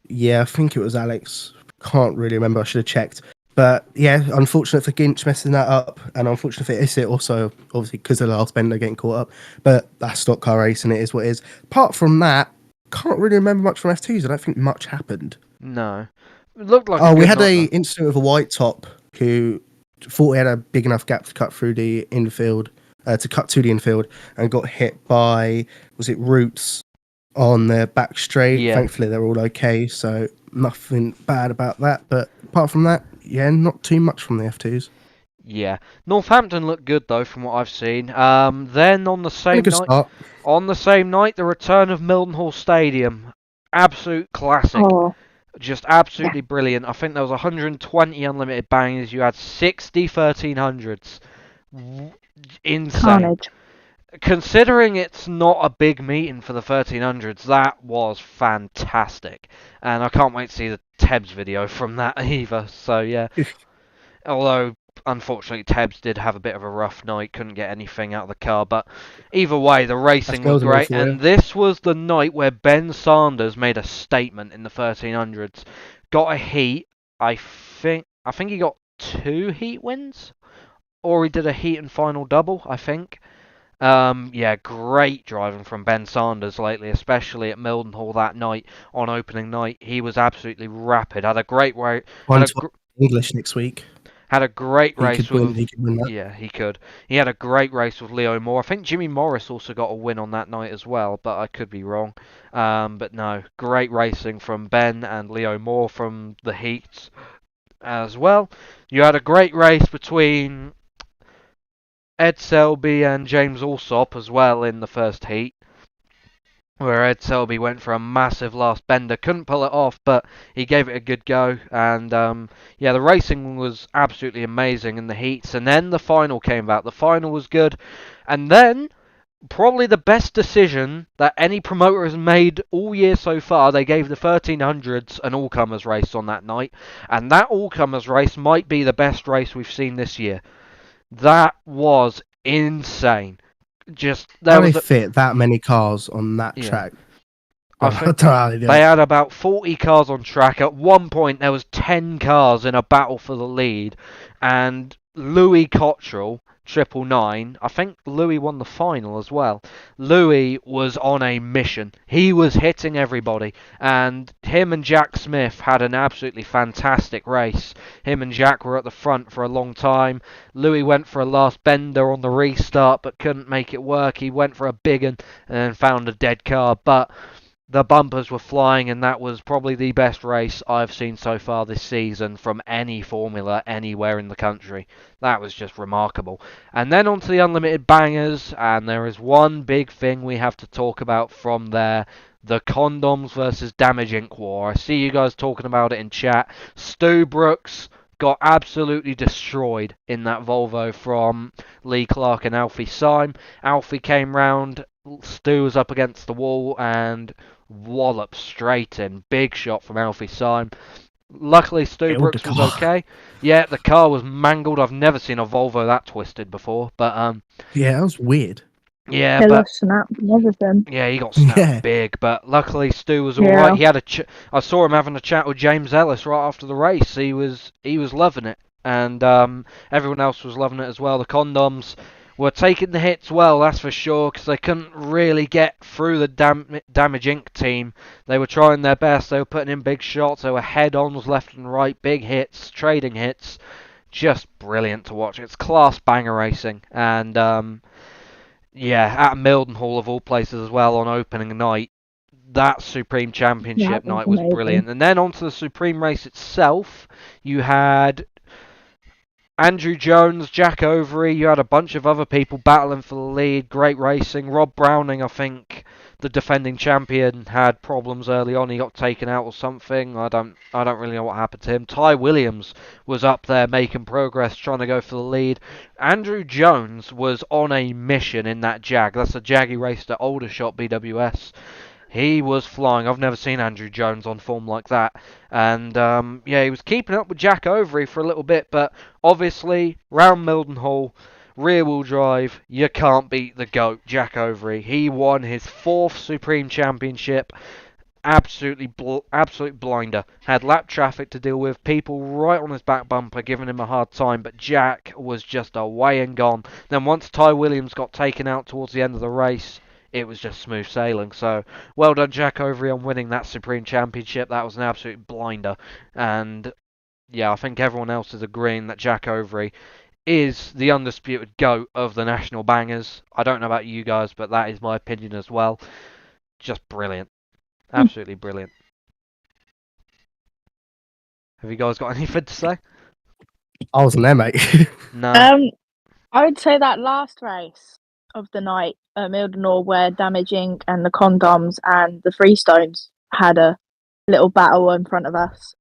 Yeah, I think it was Alex. Can't really remember, I should have checked. But yeah, unfortunate for Ginch messing that up, and unfortunate for Isset also, obviously, because of the last bender getting caught up. But that's stock car racing, it is what it is. Apart from that, can't really remember much from F2s. I don't think much happened. No, it looked like. Oh, a we good had night, a though. incident with a white top who thought he had a big enough gap to cut through the infield, to cut to the infield, and got hit by, was it Roots on the back straight? Yeah. Thankfully, they're all okay, so nothing bad about that. But apart from that, yeah, not too much from the F2s. Yeah, Northampton looked good though, from what I've seen. Then on the Been a same good night. start. On the same night, the return of Mildenhall Stadium. Absolute classic. Oh, Just absolutely brilliant. I think there was 120 unlimited bangers. You had 60 1300s. Insane. carnage. Considering it's not a big meeting for the 1300s, that was fantastic. And I can't wait to see the Tebs video from that either. So yeah. Although, unfortunately, Tebs did have a bit of a rough night, couldn't get anything out of the car. But either way, the racing was goes away great. for you. And this was the night where Ben Sanders made a statement in the 1300s. Got a heat. I think he got 2 heat wins. Or he did a heat and final double, I think. Yeah, great driving from Ben Sanders lately, especially at Mildenhall that night on opening night. He was absolutely rapid. Had a great way. One Had a, to English next week. had a great He race could win. with. He could win that. Yeah, he could. He had a great race with Leo Moore. I think Jimmy Morris also got a win on that night as well, but I could be wrong. But no, great racing from Ben and Leo Moore from the heats as well. You had a great race between Ed Selby and James Allsop as well in the first heat, where Ed Selby went for a massive last bender, couldn't pull it off, but he gave it a good go. And yeah, the racing was absolutely amazing in the heats, and then the final came about. The final was good, and then probably the best decision that any promoter has made all year so far. They gave the 1300s an all-comers race on that night, and that all-comers race might be the best race we've seen this year. That was insane. Just How there do they was a, fit that many cars on that yeah. track? I I think don't know how they do they it. had about 40 cars on track. At one point, there was 10 cars in a battle for the lead, and Louis Cottrell, 999, I think Louis won the final as well. Louis was on a mission. He was hitting everybody, and him and Jack Smith had an absolutely fantastic race. Him and Jack were at the front for a long time. Louis went for a last bender on the restart, but couldn't make it work. He went for a big one and then found a dead car, but the bumpers were flying, and that was probably the best race I've seen so far this season from any formula anywhere in the country. That was just remarkable. And then on to the unlimited bangers, and there is one big thing we have to talk about from there. The condoms versus Damage Inc. war. I see you guys talking about it in chat. Stu Brooks got absolutely destroyed in that Volvo from Lee Clark and Alfie Syme. Alfie came round, Stu was up against the wall, and wallop straight in. Big shot from Alfie Syme. Luckily, Stu It with the Brooks was car. okay. Yeah, the car was mangled. I've never seen a Volvo that twisted before. But Yeah, that was weird. yeah, Pillar but snapped and everything. yeah, he got snapped Yeah. big. But luckily, Stu was all right. Yeah. He had I saw him having a chat with James Ellis right after the race. He was loving it, and everyone else was loving it as well. The condoms were taking the hits well, that's for sure, because they couldn't really get through the Damage Inc. team. They were trying their best. They were putting in big shots. They were head-ons left and right, big hits, trading hits. Just brilliant to watch. It's class banger racing, and yeah, at Mildenhall of all places as well on opening night. That Supreme Championship That was night was amazing. brilliant. And then onto the Supreme race itself, you had Andrew Jones, Jack Overy, you had a bunch of other people battling for the lead. Great racing. Rob Browning, I think the defending champion, had problems early on. He got taken out or something. I don't really know what happened to him. Ty Williams was up there making progress, trying to go for the lead. Andrew Jones was on a mission in that Jag. That's a Jag he raced at Aldershot BWS. He was flying. I've never seen Andrew Jones on form like that. And yeah, he was keeping up with Jack Overy for a little bit, but obviously, round Mildenhall, rear wheel drive, you can't beat the GOAT, Jack Overy. He won his 4th Supreme Championship. Absolute blinder. Had lap traffic to deal with, people right on his back bumper giving him a hard time, but Jack was just away and gone. Then once Ty Williams got taken out towards the end of the race, it was just smooth sailing. So well done, Jack Overy, on winning that Supreme Championship. That was an absolute blinder. And yeah, I think everyone else is agreeing that Jack Overy is the undisputed GOAT of the national bangers. I don't know about you guys, but that is my opinion as well. Just brilliant. Absolutely brilliant. Have you guys got anything to say? I wasn't there, mate. No. I would say that last race of the night, Mildenor, where Damage Inc. and the Condoms and the Freestones had a little battle in front of us.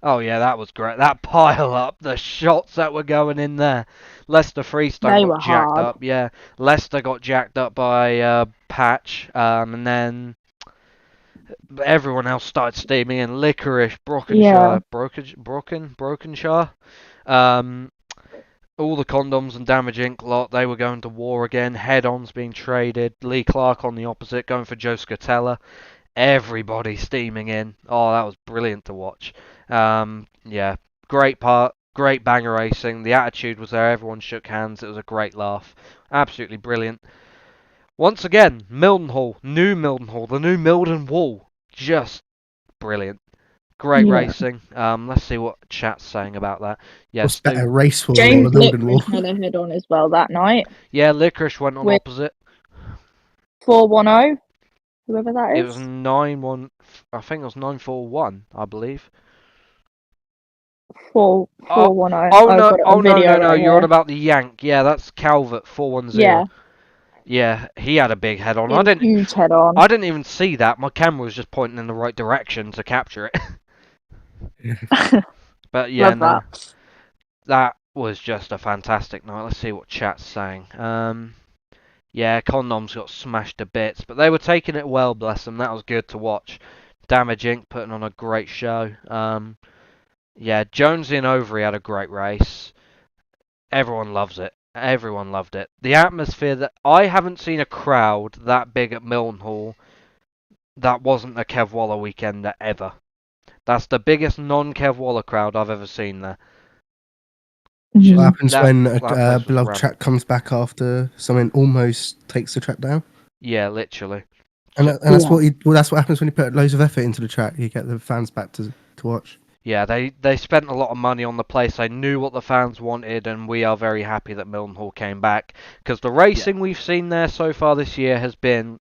Oh yeah, that was great. That pile up, the shots that were going in there. Leicester Freestone They got were jacked hard. up. Yeah, Leicester got jacked up by Patch, and then everyone else started steaming in. Licorice, Yeah. Brokenshire. Um, all the Condoms and Damage Inc. lot, they were going to war again. Head-ons being traded. Lee Clark on the opposite, going for Joe Scatella. Everybody steaming in. Oh, that was brilliant to watch. Yeah, great banger racing. The attitude was there. Everyone shook hands. It was a great laugh. Absolutely brilliant. Once again, Mildenhall, the new Milden Wall. Just brilliant. Great Yeah. racing. Let's see what chat's saying about that. Yeah, What's Stu. better, race wall or James the building wall? Licorice had a head on as well that night. Yeah, Licorice went on With opposite. 410, whoever that It is. was 9-1. I think it was 9-4-1, I believe. 410. Oh I've no! got it Oh on no! video No! No! right You're on here. about the Yank. Yeah, that's Calvert 410. Yeah, Yeah, he had a big head on. he had a huge head on. I didn't even see that. My camera was just pointing in the right direction to capture it. But yeah, Love no, that. that was just a fantastic night. Let's see what chat's saying. Yeah, Condoms got smashed to bits, but they were taking it well, bless them. That was good to watch. Damage Inc. putting on a great show. Yeah, Jonesy and Overy had a great race. Everyone loves it. Everyone loved it. The atmosphere that I haven't seen a crowd that big at Mildenhall that wasn't a Kev Waller weekender ever. That's the biggest non-Kev Waller crowd I've ever seen there. What Mhm. happens That when that place a was beloved rammed. track comes back after someone almost takes the track down? Yeah, literally. And, So, and that's Yeah. that's what happens when you put loads of effort into the track. You get the fans back to watch. yeah, they spent a lot of money on the place. They knew what the fans wanted, and we are very happy that Mildenhall came back because the racing we've seen there so far this year has been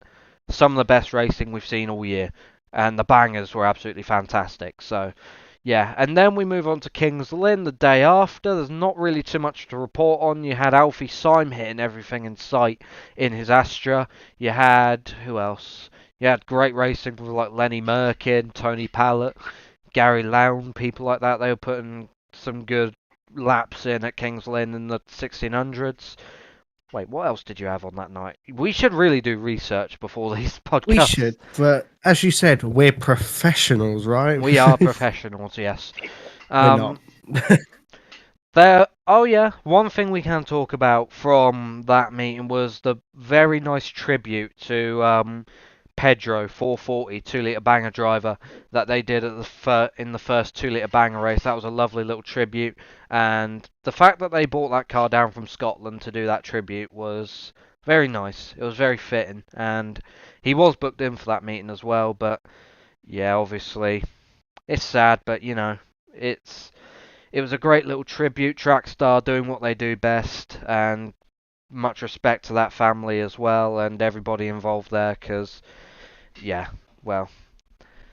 some of the best racing we've seen all year, and the bangers were absolutely fantastic. So, yeah, and then we move on to Kings Lynn the day after. There's not really too much to report on. You had Alfie Syme hitting everything in sight in his Astra. You had who else? You had great racing with like Lenny Merkin, Tony Pallett, Gary Lown, people like that. They were putting some good laps in at Kings Lynn in the 1600s. Wait, what else did you have on that night? We should really do research before these We podcasts. should, but as you said, we're professionals, right? We are professionals, yes. We're not. Oh yeah, one thing we can talk about from that meeting was the very nice tribute to Pedro 440 2 litre banger driver that they did at in the first 2 litre banger race. That was a lovely little tribute, and the fact that they brought that car down from Scotland to do that tribute was very nice. It was very fitting, and he was booked in for that meeting as well. But yeah, obviously it's sad, but you know it was a great little tribute. Trackstar doing what they do best, and much respect to that family as well and everybody involved there. Because yeah, well,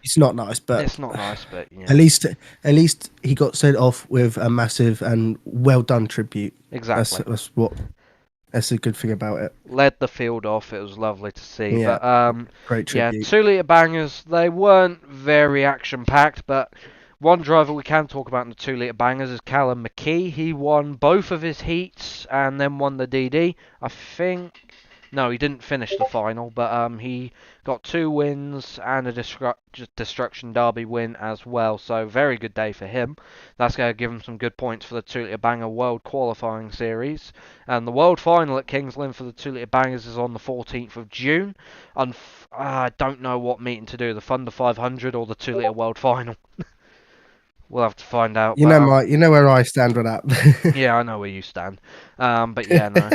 It's not nice, but it's not nice, but yeah, at least he got sent off with a massive and well done tribute. exactly. That's a good thing about it. Led the field off. It was lovely to see. Yeah, But great yeah, tribute. 2 litre bangers. They weren't very action packed, but one driver we can talk about in the 2 litre bangers is Callum McKee. He won both of his heats and then won the DD. I think. No, he didn't finish the final, but he got 2 wins and a Destruction Derby win as well. So very good day for him. That's going to give him some good points for the 2 litre banger World Qualifying Series. And the World Final at Kings Lynn for the 2 litre bangers is on the 14th of June. I don't know what meeting to do, the Thunder 500 or the 2 litre World Final. We'll have to find out. You But, know you know where I stand with that. yeah, I know where you stand. But yeah, no.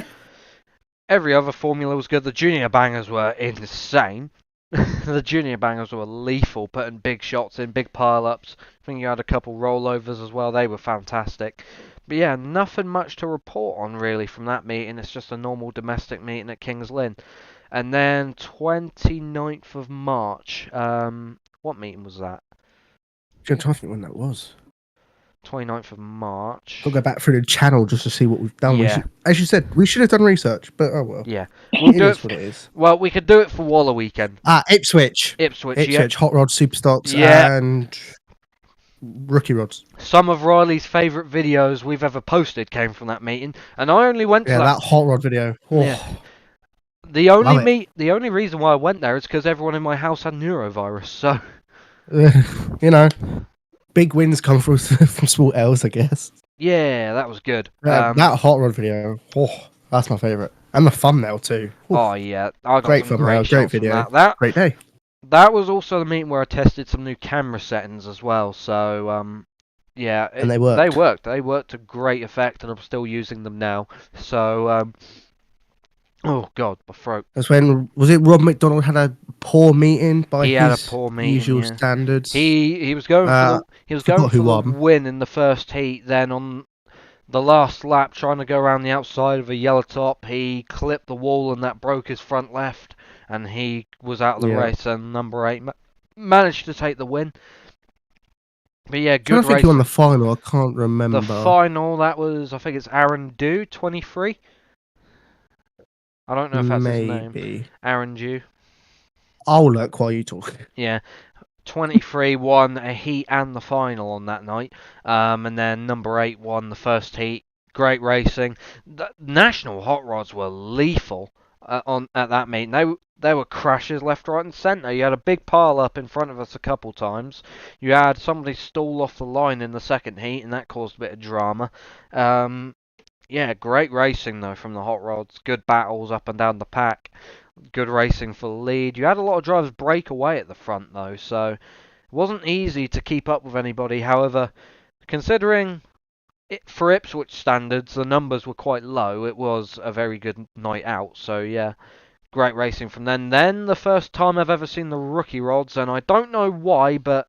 Every other formula was good. The junior bangers were insane. The junior bangers were lethal, putting big shots in, big pile-ups. I think you had a couple rollovers as well. They were fantastic. But yeah, nothing much to report on really from that meeting. It's just a normal domestic meeting at Kings Lynn. And then 29th of March. What meeting was that? I'm trying to think when that was. 29th of March. I'll go back through the channel just to see what we've done. Yeah. As you said, we should have done research, but oh well. Yeah. We'll It do is it. what it is. Well, we could do it for Waller weekend. Ipswich. Ipswich, yeah. Hot Rod Superstocks Yeah. and Rookie Rods. Some of Riley's favourite videos we've ever posted came from that meeting, and I only went to Yeah, that. that Hot Rod video. Oh, Yeah. Love it. The only reason why I went there is because everyone in my house had neurovirus. So you know, big wins come from small L's, I guess. yeah, that was good. That Hot Rod video. Oh, that's my favourite. And the thumbnail too. Ooh, Oh yeah, I got great some thumbnail, great great shots from video. that. Great day. That was also the meeting where I tested some new camera settings as well. So yeah, And they worked. They worked to great effect, and I'm still using them now. So oh god, my throat. That's when was it Rob McDonald had a poor meeting by He had a his poor meeting, usual yeah. standards. He was going for forgot who the won. win in the first heat. Then on the last lap, trying to go around the outside of a yellow top, he clipped the wall and that broke his front left, and he was out of the Yeah. race. And number 8 managed to take the win. But yeah, I good think race. he won the final. I can't remember. The final, that was, I think it's Aaron Dew, 23. I don't know if that's his name. Maybe. Aaron Dew. I'll look while you talk. Yeah. 23 won a heat and the final on that night. And then number 8 won the first heat. Great racing. The national hot rods were lethal at that meeting. They were crashes left, right, and centre. You had a big pile up in front of us a couple times. You had somebody stall off the line in the second heat, and that caused a bit of drama. Yeah, great racing though from the hot rods. Good battles up and down the pack. Good racing for the lead. You had a lot of drivers break away at the front though, so it wasn't easy to keep up with anybody. However, considering for Ipswich standards, the numbers were quite low. It was a very good night out. So yeah, great racing from then. Then the first time I've ever seen the rookie rods, and I don't know why, but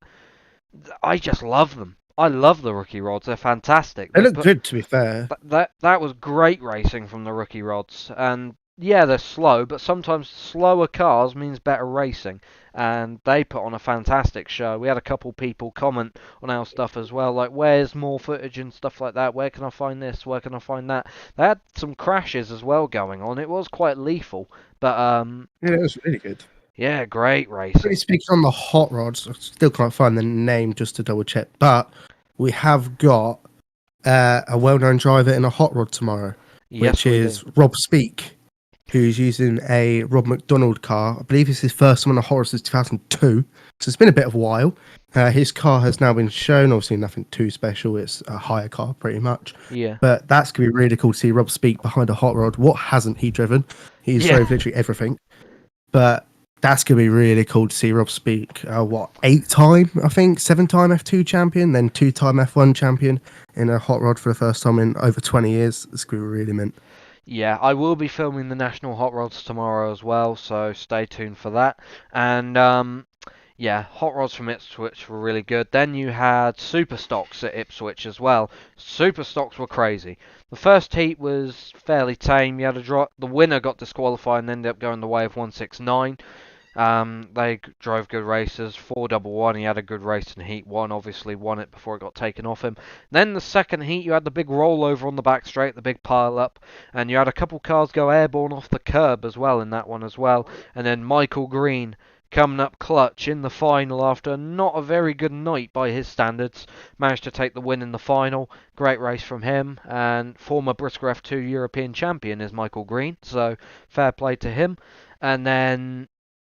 I just love them. I love the rookie rods. They're fantastic. They They look put good, to be fair. that was great racing from the rookie rods, and yeah, they're slow, but sometimes slower cars means better racing, and they put on a fantastic show. We had a couple people comment on our stuff as well, like where's more footage and stuff like that. Where can I find this? Where can I find that? They had some crashes as well going on. It was quite lethal, but Yeah, it was really good. yeah, great Really racing. speaking on the hot rods, I still can't find the name just to double check, but we have got a well-known driver in a hot rod tomorrow, Yes, which we do. is Rob Speak, who's using a Rob McDonald car. I believe it's his first time on a hot rod since 2002, so it's been a bit of a while. His car has now been shown. Obviously, nothing too special. It's a hire car, pretty much. Yeah. But that's going to be really cool to see Rob Speak behind a hot rod. What hasn't he driven? He's Yeah. drove literally everything. But that's going to be really cool to see Rob Speak. What, 8-time, I think, 7-time F2 champion, then 2-time F1 champion in a hot rod for the first time in over 20 years. It's going to be really mint. Yeah, I will be filming the National Hot Rods tomorrow as well, so stay tuned for that. And yeah, hot rods from Ipswich were really good. Then you had super stocks at Ipswich as well. Super stocks were crazy. The first heat was fairly tame. You had the winner got disqualified and ended up going the way of 169. They drove good races. 411, he had a good race in Heat 1, obviously won it before it got taken off him. Then the second heat, you had the big rollover on the back straight, the big pile up, and you had a couple cars go airborne off the curb as well in that one as well. And then Michael Green coming up clutch in the final after not a very good night by his standards. Managed to take the win in the final. Great race from him, and former Brisker F2 European champion is Michael Green, so fair play to him. And then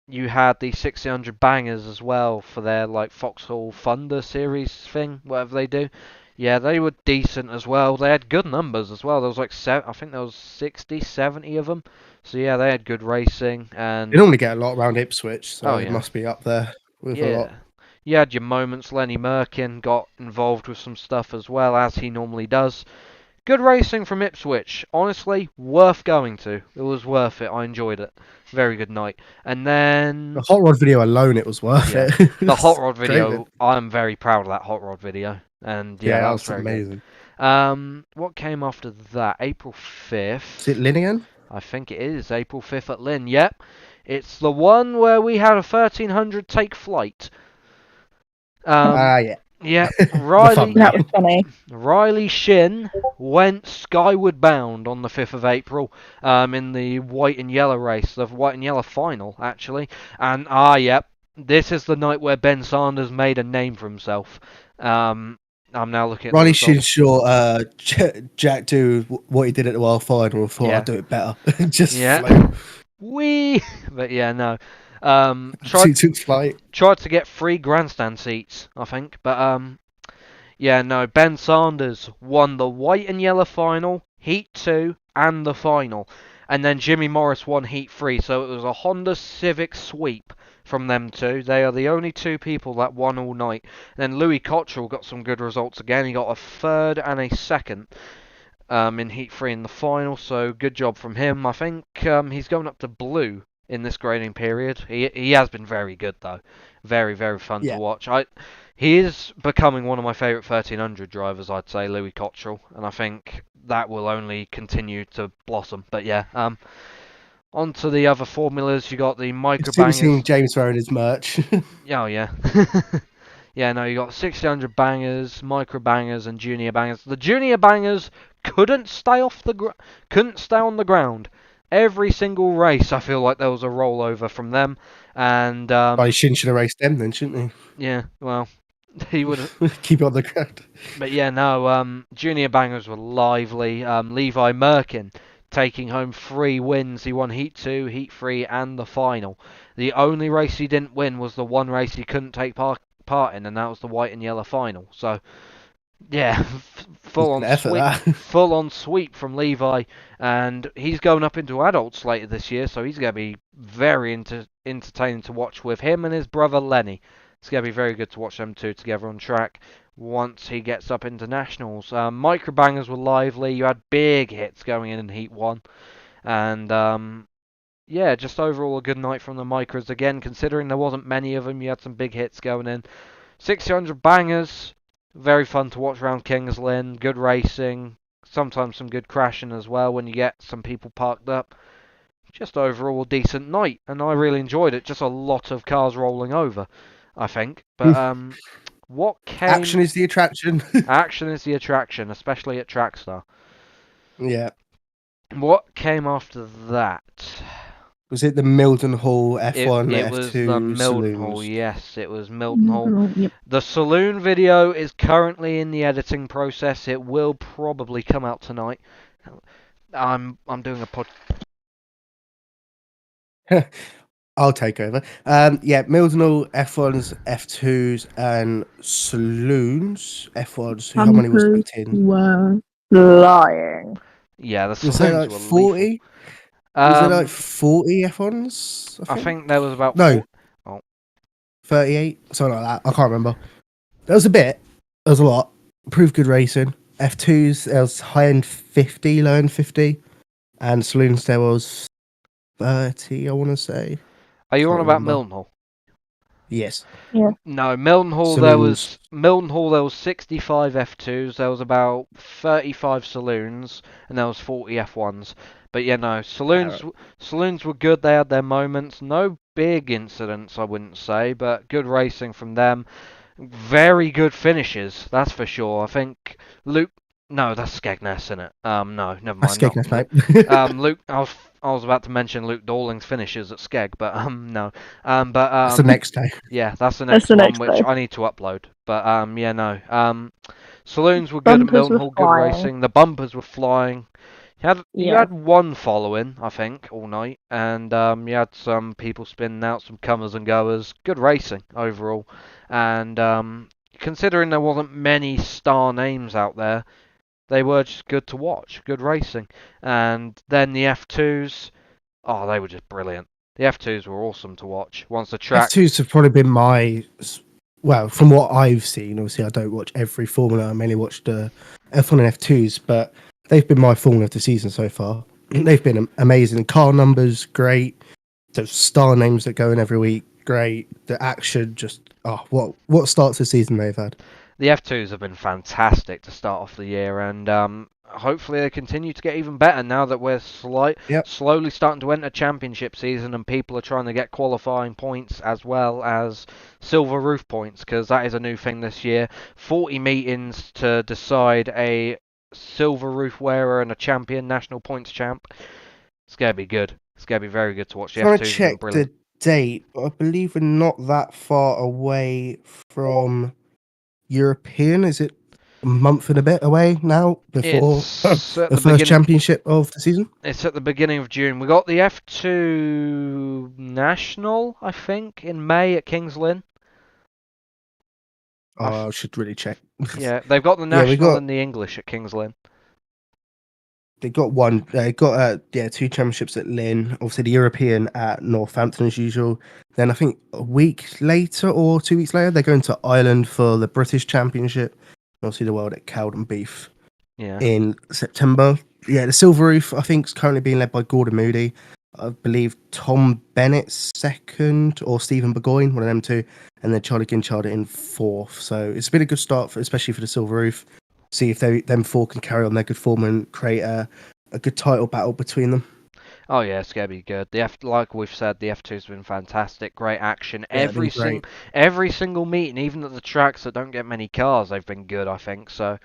you had the 1600 bangers as well for their like Foxhall Thunder series thing, whatever they do. Yeah, they were decent as well. They had good numbers as well. There was like I think there was 60, 70 of them. So yeah, they had good racing They and normally get a lot around Ipswich, oh so it yeah, must be up there with a lot. yeah. You had your moments. Lenny Merkin got involved with some stuff as well as he normally does. Good racing from Ipswich. Honestly, worth going to. It was worth it. I enjoyed it. Very good night. And The then hot rod video alone, it was worth yeah, it. the hot rod Great, man. video. I'm very proud of that hot rod video, and yeah, Yeah, that that was was very good. amazing. What came after that? April Is it 5th. Lynn again? I think it is April 5th at Lynn. Yep, it's the one where we had a 1300 take flight. Um, Yeah. yeah, The fun That bit. was funny. Riley Shin went skyward bound on the 5th of April in the white and yellow race, the white and yellow final, actually. And, yep, this is the night where Ben Sanders made a name for himself. I'm now looking at the Ronnie results. Shinshaw, Jack do what he did at the World Final and thought, Yeah. I'll do it better. Just Yeah. float. Wee! But yeah, no. Took flight. Tried to get free grandstand seats, I think. But, yeah, no, Ben Sanders won the white and yellow final, Heat 2, and the final. And then Jimmy Morris won Heat 3, so it was a Honda Civic sweep from them two. They are the only two people that won all night. And then Louis Cottrell got some good results again. He got a third and a second in Heat 3 in the final, so good job from him. I think he's going up to blue in this grading period. He has been very good, though. Very, very fun to Yeah. watch. He is becoming one of my favourite 1300 drivers, I'd say, Louis Cottrell, and I think that will only continue to blossom. But yeah, on to the other formulas. You got the micro Still seeing bangers. James wearing his merch. Oh yeah. Yeah, no, you got 1600 bangers, micro bangers, and junior bangers. The junior bangers couldn't stay couldn't stay on the ground. Every single race, I feel like there was a rollover from them, and Well, he should have raced them then, shouldn't yeah, well, he would. he? Keep it on the ground. But yeah, no, junior bangers were lively. Levi Merkin taking home 3 wins. He won Heat 2, Heat 3, and the final. The only race he didn't win was the one race he couldn't take part in, and that was the white and yellow final. So, Yeah, It's full an on effort sweep, that. full on sweep from Levi, and he's going up into adults later this year, so he's going to be very entertaining to watch with him and his brother Lenny. It's going to be very good to watch them two together on track once he gets up into nationals. Micro bangers were lively. You had big hits going in Heat 1, and yeah, just overall a good night from the micros again. Considering there wasn't many of them, you had some big hits going in. 600 bangers, very fun to watch around Kings Lynn. Good racing, sometimes some good crashing as well when you get some people parked up. Just overall a decent night, and I really enjoyed it. Just a lot of cars rolling over, I think. But what Action came? is the attraction. Action is the attraction, especially at Trackstar. Yeah. What came after that? Was it the Mildenhall It F1 it was the F2 Mildenhall, saloons? yes, it was Mildenhall. Yep. The saloon video is currently in the editing process. It will probably come out tonight. I'm doing a pod. I'll take over. Yeah, Mildenhall F1s, F2s, and saloons F1s. How many was Bumpers booked in? were flying. Yeah, the Was there saloons like were lethal. 40? Was there like 40 F1s? I think there was about No, four. Oh, 38, something like that. I can't remember. There was a bit. There was a lot. Proved good racing. F2s, there was high end 50, low end 50, and saloons there was 30. I want to say. are you on Can't about remember. Mildenhall? Yes. No, Mildenhall. Saloons. There was 65 F2s. There was about 35 saloons, and there was 40 F1s. But yeah, no, saloons were good. They had their moments. No big incidents, I wouldn't say, but good racing from them. Very good finishes, that's for sure. I think Luke. No, that's Skegness, isn't it? No, never That's mind. Not Skegness, Luke. mate. Luke. I was about to mention Luke Dawling's finishes at Skeg, but no. But That's the next day. yeah, that's the That's next the one next which day. I need to upload. But yeah, no. Saloons were good at Bumpers were Mildenhall. Good flying. racing. The bumpers were flying. You Yeah. had one following, I think, all night, and you had some people spinning out, some comers and goers. Good racing overall, and considering there wasn't many star names out there, they were just good to watch. Good racing, and then the F2s, oh, they were just brilliant. The F2s were awesome to watch. Once the track, F2s have probably been well, from what I've seen, obviously I don't watch every Formula, I mainly watch the F1 and F2s, but they've been my Formula of the season so far. They've been amazing. Car numbers, great. The star names that go in every week, great. The action, just, what starts the season they've had. the F2s have been fantastic to start off the year, and hopefully they continue to get even better now that we're Yep. slowly starting to enter championship season and people are trying to get qualifying points as well as silver roof points, because that is a new thing this year. 40 meetings to decide a silver roof wearer and a champion, national points champ. It's going to be good. It's going to be very good to watch. The Trying to F2s have been check brilliant. the date. I believe we're not that far away from European. Is it a month and a bit away now before It's at the the first beginning. championship of the season? It's at the beginning of June. We got the F2 National, I think, in May at Kings Lynn. Oh, I should really check. Yeah, they've got the Yeah, we National got and the English at Kings Lynn. they got one. They got two championships at Lynn. Obviously, the European at Northampton as usual. Then I think a week later or 2 weeks later, they're going to Ireland for the British Championship. Obviously, the World at Cowden Beef Yeah. in September. Yeah, the Silver Roof I think is currently being led by Gordon Moody. I believe Tom Bennett's second or Stephen Burgoyne, one of them two, and then Charlie Ginchard in fourth. So it's been a good start, especially for the Silver Roof. See if them four can carry on their good form and create a good title battle between them. Oh yeah, it's gonna be good. Like we've said, the F2's been fantastic. Great action. Yeah, they've been great. Every single meeting, even at the tracks that don't get many cars, they've been good. I think so.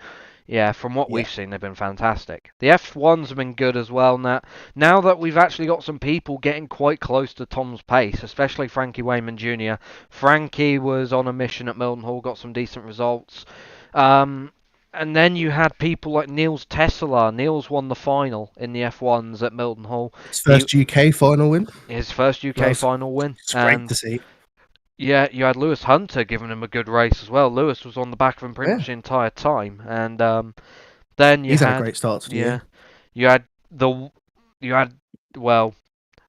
Yeah, from what Yeah. we've seen, they've been fantastic. The F1's have been good as well. Now that we've actually got some people getting quite close to Tom's pace, especially Frankie Wayman Jr. Frankie was on a mission at Mildenhall, got some decent results. And then you had people like Niels Tesla. Niels won the final in the F1s at Mildenhall. His first UK final win. His first UK final win. It's great And to see. Yeah, you had Lewis Hunter giving him a good race as well. Lewis was on the back of him pretty Yeah, much the entire time, and then you he's had a had great start to the yeah, year. you had the you had well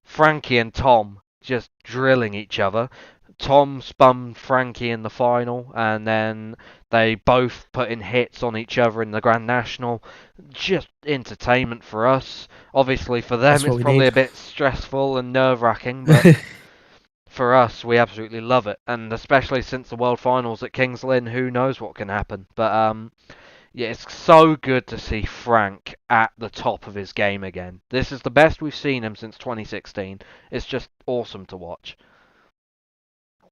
Frankie and Tom just drilling each other. Tom spun Frankie in the final, and then they both put in hits on each other in the Grand National. Just entertainment for us. Obviously, for them, That's what it's we probably need. a bit stressful and nerve-wracking, but for us, we absolutely love it. And especially since the World Finals at Kings Lynn, who knows what can happen. But yeah, it's so good to see Frank at the top of his game again. This is the best we've seen him since 2016. It's just awesome to watch.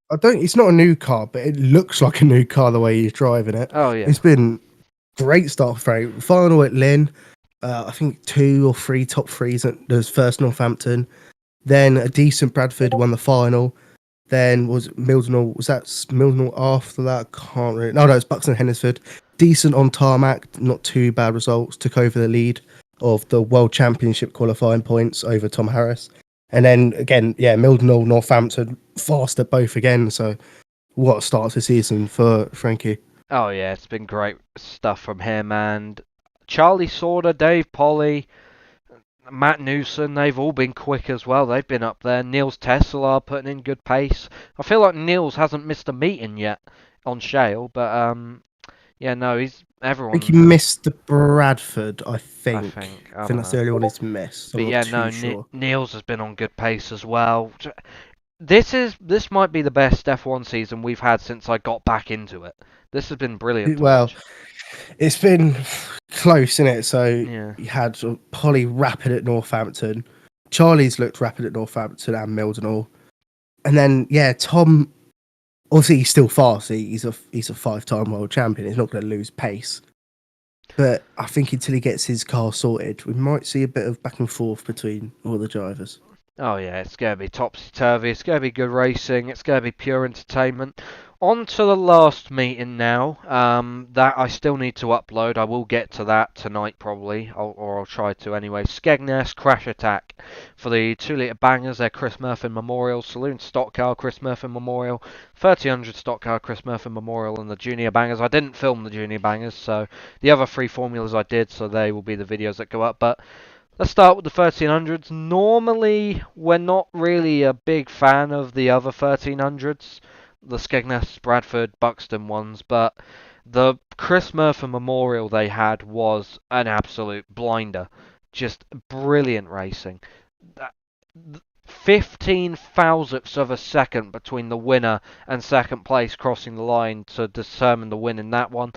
I don't. It's not a new car, but it looks like a new car the way he's driving it. Oh yeah. It's been great start for Frank. Final at Lynn. I think 2 or 3 top threes at the first Northampton. Then a decent Bradford won the final. Then was Mildenhall. Was that Mildenhall after that? I can't really. No, it's Buxton Hendersford. Decent on tarmac. Not too bad results. Took over the lead of the World Championship qualifying points over Tom Harris. And then again, yeah, Mildenhall, Northampton, fast at both again. So what a start to the season for Frankie. Oh yeah, it's been great stuff from him and Charlie Sorter, Dave Polly, Matt Newson. They've all been quick as well. They've been up there. Niels Tesla putting in good pace. I feel like Niels hasn't missed a meeting yet on Shale, but yeah, no, he's I think he everyone. missed the Bradford. I I think. think I I think don't that's the know. only one he's missed. I'm But not yeah, no, too sure. Niels has been on good pace as well. This might be the best F1 season we've had since I got back into it. This has been brilliant to Well, watch. it's been close, isn't it? So Yeah. you had Polly rapid at Northampton. Charlie's looked rapid at Northampton and Mildenhall. And then yeah, Tom obviously he's still fast. He's a 5-time world champion. He's not going to lose pace. But I think until he gets his car sorted, we might see a bit of back and forth between all the drivers. Oh yeah, it's going to be topsy-turvy, it's going to be good racing, it's going to be pure entertainment. On to the last meeting now, that I still need to upload. I will get to that tonight probably, or I'll try to anyway. Skegness Crash Attack for the 2 litre bangers, their Chris Murphy Memorial, Saloon Stock Car Chris Murphy Memorial, 3000 Stock Car Chris Murphy Memorial, and the Junior Bangers. I didn't film the Junior Bangers, so the other 3 formulas I did, so they will be the videos that go up, but let's start with the 1300s. Normally, we're not really a big fan of the other 1300s, the Skegness, Bradford, Buxton ones, but the Chris Murphy Memorial they had was an absolute blinder. Just brilliant racing. 15 thousandths of a second between the winner and second place crossing the line to determine the win in that one.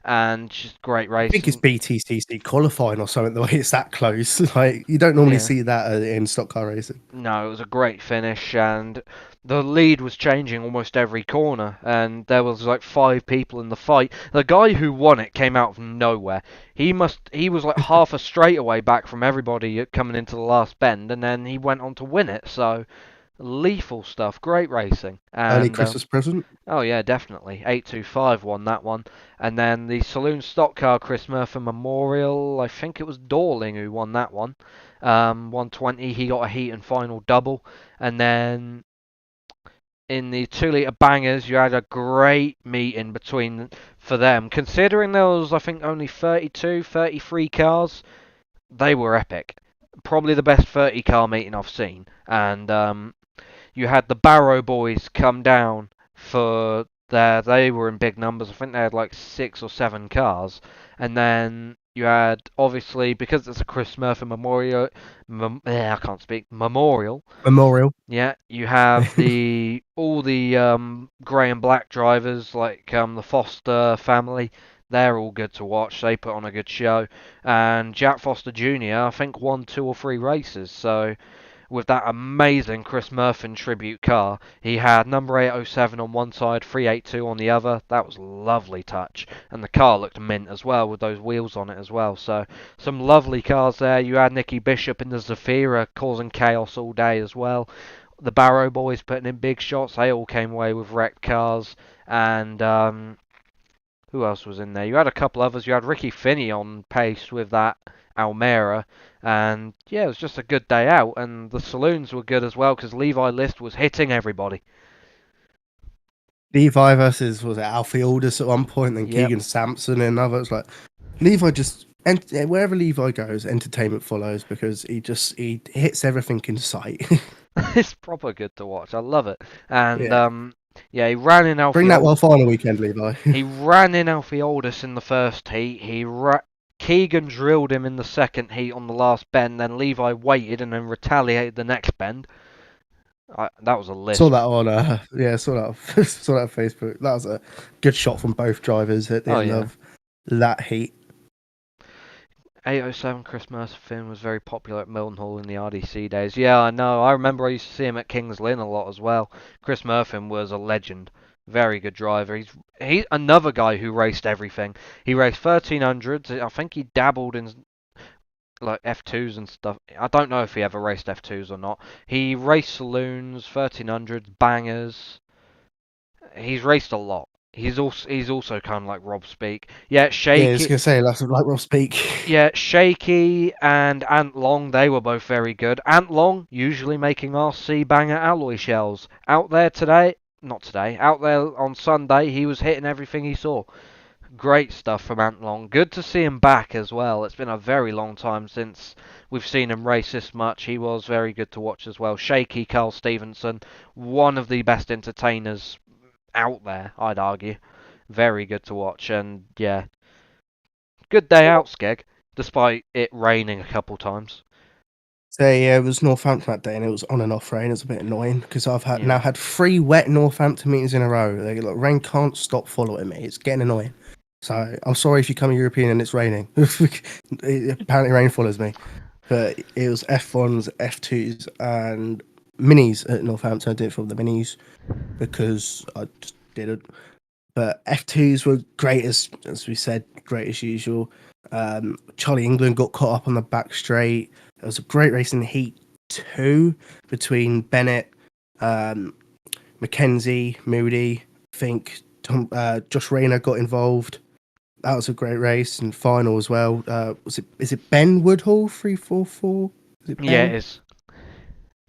And just great I think it's racing. BTCC qualifying or something. The way it's that close, like you don't normally Yeah. see that in stock car racing. No, it was a great finish, and the lead was changing almost every corner, and there was like 5 people in the fight. The guy who won it came out of nowhere. He was like half a straightaway back from everybody coming into the last bend, and then he went on to win it. So lethal stuff, great racing, Early and Christmas present. oh yeah, definitely. 825 won that one. And then the Saloon Stock Car Chris Murphy Memorial, I think it was Dorling who won that one. 120, he got a heat and final double. And then in the 2 litre bangers, you had a great meeting between for them. Considering there was, I think, only 32, 33 cars, they were epic. Probably the best 30 car meeting I've seen. And you had the Barrow boys come down for their. They were in big numbers. I think they had like 6 or 7 cars, and then you had obviously because it's a Chris Murphy Memorial. I can't speak Memorial. Memorial. Yeah, you have the all the grey and black drivers like the Foster family. They're all good to watch. They put on a good show, and Jack Foster Jr. I think won 2 or 3 races. So with that amazing Chris Murphy tribute car. He had number 807 on one side, 382 on the other. That was a lovely touch. And the car looked mint as well with those wheels on it as well. So some lovely cars there. You had Nicky Bishop in the Zafira causing chaos all day as well. The Barrow boys putting in big shots. They all came away with wrecked cars. And who else was in there? You had a couple others. You had Ricky Finney on pace with that Almera. And yeah, it was just a good day out. And the saloons were good as well because Levi List was hitting everybody. Levi versus was it Alfie Aldous at one point, then Yep. Keegan Sampson and another. It's like Levi just wherever Levi goes, entertainment follows because he hits everything in sight. It's proper good to watch. I love it. And Yeah. yeah, he ran in Bring Alfie that well final weekend, Levi. He ran in Alfie Aldous in the first heat. Keegan drilled him in the second heat on the last bend. Then Levi waited and then retaliated the next bend. That was a list. Saw that on saw that saw that on Facebook. That was a good shot from both drivers at the end of that heat. 807 Chris Mercer was very popular at Mildenhall in the RDC days. Yeah, I know. I remember I used to see him at Kings Lynn a lot as well. Chris Murphin was a legend. Very good driver. He's another guy who raced everything. He raced 1300s. I think he dabbled in like F2s and stuff. I don't know if he ever raced F2s or not. He raced saloons, 1300s, bangers. He's raced a lot. He's also kind of like Rob Speak. Yeah, Shaky. Yeah, I was gonna say that's like Rob Speak. Yeah, Shaky and Ant Long, they were both very good. Ant Long usually making RC banger alloy shells. Out there on Sunday, he was hitting everything he saw. Great stuff from Ant Long. Good to see him back as well. It's been a very long time since we've seen him race this much. He was very good to watch as well. Shaky Carl Stevenson, one of the best entertainers out there, I'd argue. Very good to watch, and yeah, good day out, Skeg, despite it raining a couple times. So yeah, it was Northampton that day, and it was on and off rain. It was a bit annoying because I've now had 3 wet Northampton meetings in a row. Like, rain can't stop following me. It's getting annoying. So I'm sorry if you come European and it's raining. Apparently rain follows me. But it was F1s, F2s, and minis at Northampton. I did it for the minis because I just didn't. But F2s were great as we said, great as usual. Charlie England got caught up on the back straight. It was a great race in Heat 2 between Bennett, Mackenzie, Moody. I think Josh Rayner got involved. That was a great race and final as well. Is it Ben Woodhall 344? Is it Ben? Yeah, it is.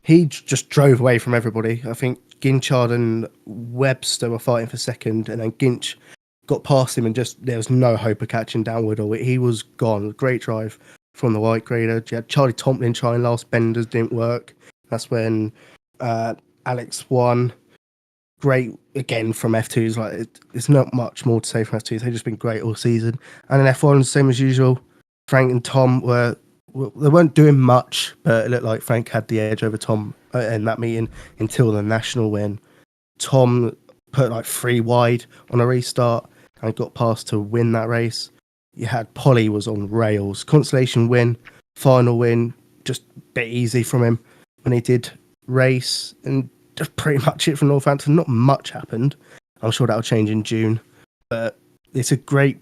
He just drove away from everybody. I think Ginchard and Webster were fighting for second, and then Ginch got past him, and just there was no hope of catching down Woodhall. He was gone. Great drive from the white grader. You had Charlie Tomlin trying last benders, didn't work. That's when Alex won. Great again from F2s. Like there's not much more to say from F2s. They've just been great all season. And in F1, same as usual. Frank and Tom they weren't doing much, but it looked like Frank had the edge over Tom in that meeting until the national when Tom put like 3 wide on a restart and got past to win that race. You had Polly was on rails. Consolation win, final win, just a bit easy from him when he did race, and just pretty much it from Northampton. Not much happened. I'm sure that'll change in June, but it's a great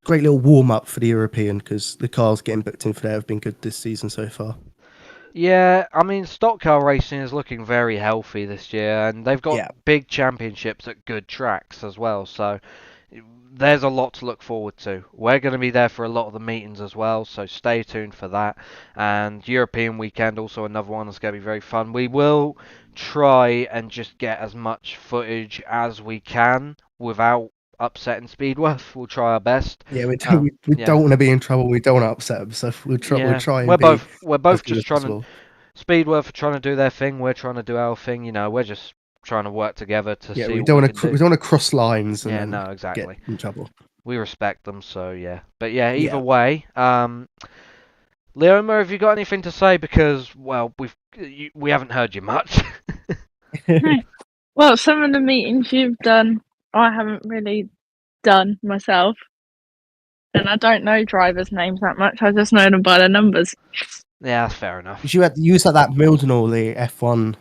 little warm up for the European because the cars getting booked in for there have been good this season so far. Yeah, I mean, stock car racing is looking very healthy this year, and they've got big championships at good tracks as well, so there's a lot to look forward to. We're going to be there for a lot of the meetings as well, so stay tuned for that. And European weekend, also another one that's going to be very fun. We will try and just get as much footage as we can without upsetting Speedworth. We'll try our best. Yeah, we don't want to be in trouble. We don't want to upset them, so we'll try. Yeah. We'll try. We're both just trying to. Speedworth are trying to do their thing. We're trying to do our thing. You know, we're just trying to work together to see. We don't want to cross lines. And no, exactly. Get in trouble. We respect them, so yeah. But yeah, either way, Leoma, have you got anything to say? Because well, we haven't heard you much. Well, some of the meetings you've done, I haven't really done myself, and I don't know drivers' names that much. I just know them by the numbers. Yeah, that's fair enough. You was at that Mildenhall, the F1,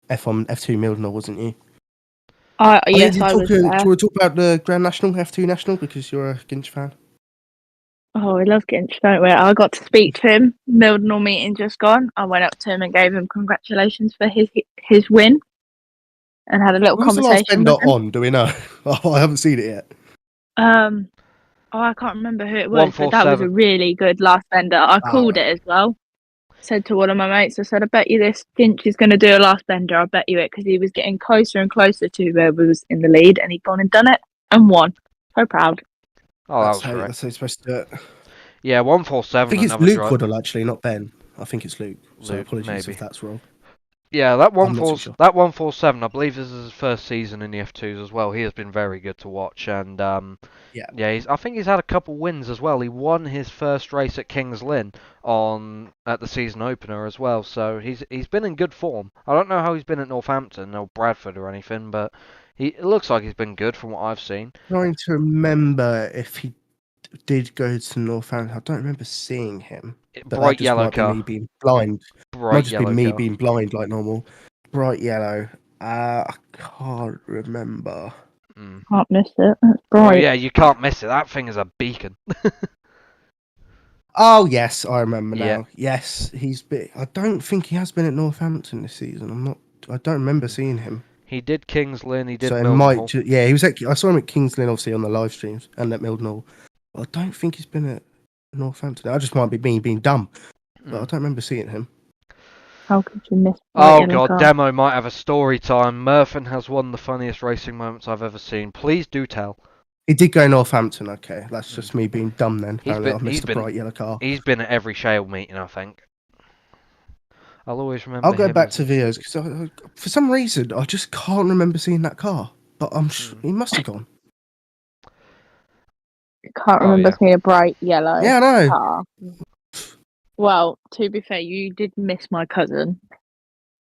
F2 Mildenhall, wasn't you? Yes, I was there. Do you want to talk about the Grand National, F2 National, because you're a Ginch fan? Oh, we love Ginch, don't we? I got to speak to him. Mildenhall meeting just gone. I went up to him and gave him congratulations for his win, and had a little conversation with him. On? Do we know? Oh, I haven't seen it yet. I can't remember who it was, but that was a really good last bender. I called it as well. said to one of my mates, I said, I bet you this Finch is going to do a last bender. I bet you it, because he was getting closer and closer to whoever was in the lead, and he'd gone and done it and won. So proud. Oh, that was great. That's how you're supposed to do it. Yeah, 147. I think it's another Luke drive. Waddle, actually, not Ben. I think it's Luke. So Luke, apologies maybe. if that's wrong. Yeah, that I'm not too sure. 147. I believe this is his first season in the F2s as well. He has been very good to watch, and Yeah. I think he's had a couple wins as well. He won his first race at Kings Lynn at the season opener as well. So he's been in good form. I don't know how he's been at Northampton or Bradford or anything, but it looks like he's been good from what I've seen. I'm trying to remember if he did go to Northampton. I don't remember seeing him. But Bright that just yellow might car. be me being blind. Bright Might just be yellow me car. being blind like normal. Bright yellow. I can't remember. Can't miss it. That's bright. Well, yeah, you can't miss it. That thing is a beacon. Oh yes, I remember Yeah. now. Yes, he's been. I don't think he has been at Northampton this season. I don't remember seeing him. He did Kings Lynn. He did So it Milton might. Hall. Yeah, he was. I saw him at Kings Lynn, obviously on the live streams, and at Milton Hall. I don't think he's been at Northampton. I just might be me being dumb, but I don't remember seeing him. How could you miss? Oh god, Demo might have a story time. Murphin has one of the funniest racing moments I've ever seen. Please do tell. He did go Northampton. Okay, that's just me being dumb then. Apparently, I've missed a bright yellow car. He's been at every Shale meeting, I think. I'll always remember. I'll go back to videos because for some reason I just can't remember seeing that car. But he must have gone. Can't remember seeing a bright yellow car. Well, to be fair, you did miss my cousin.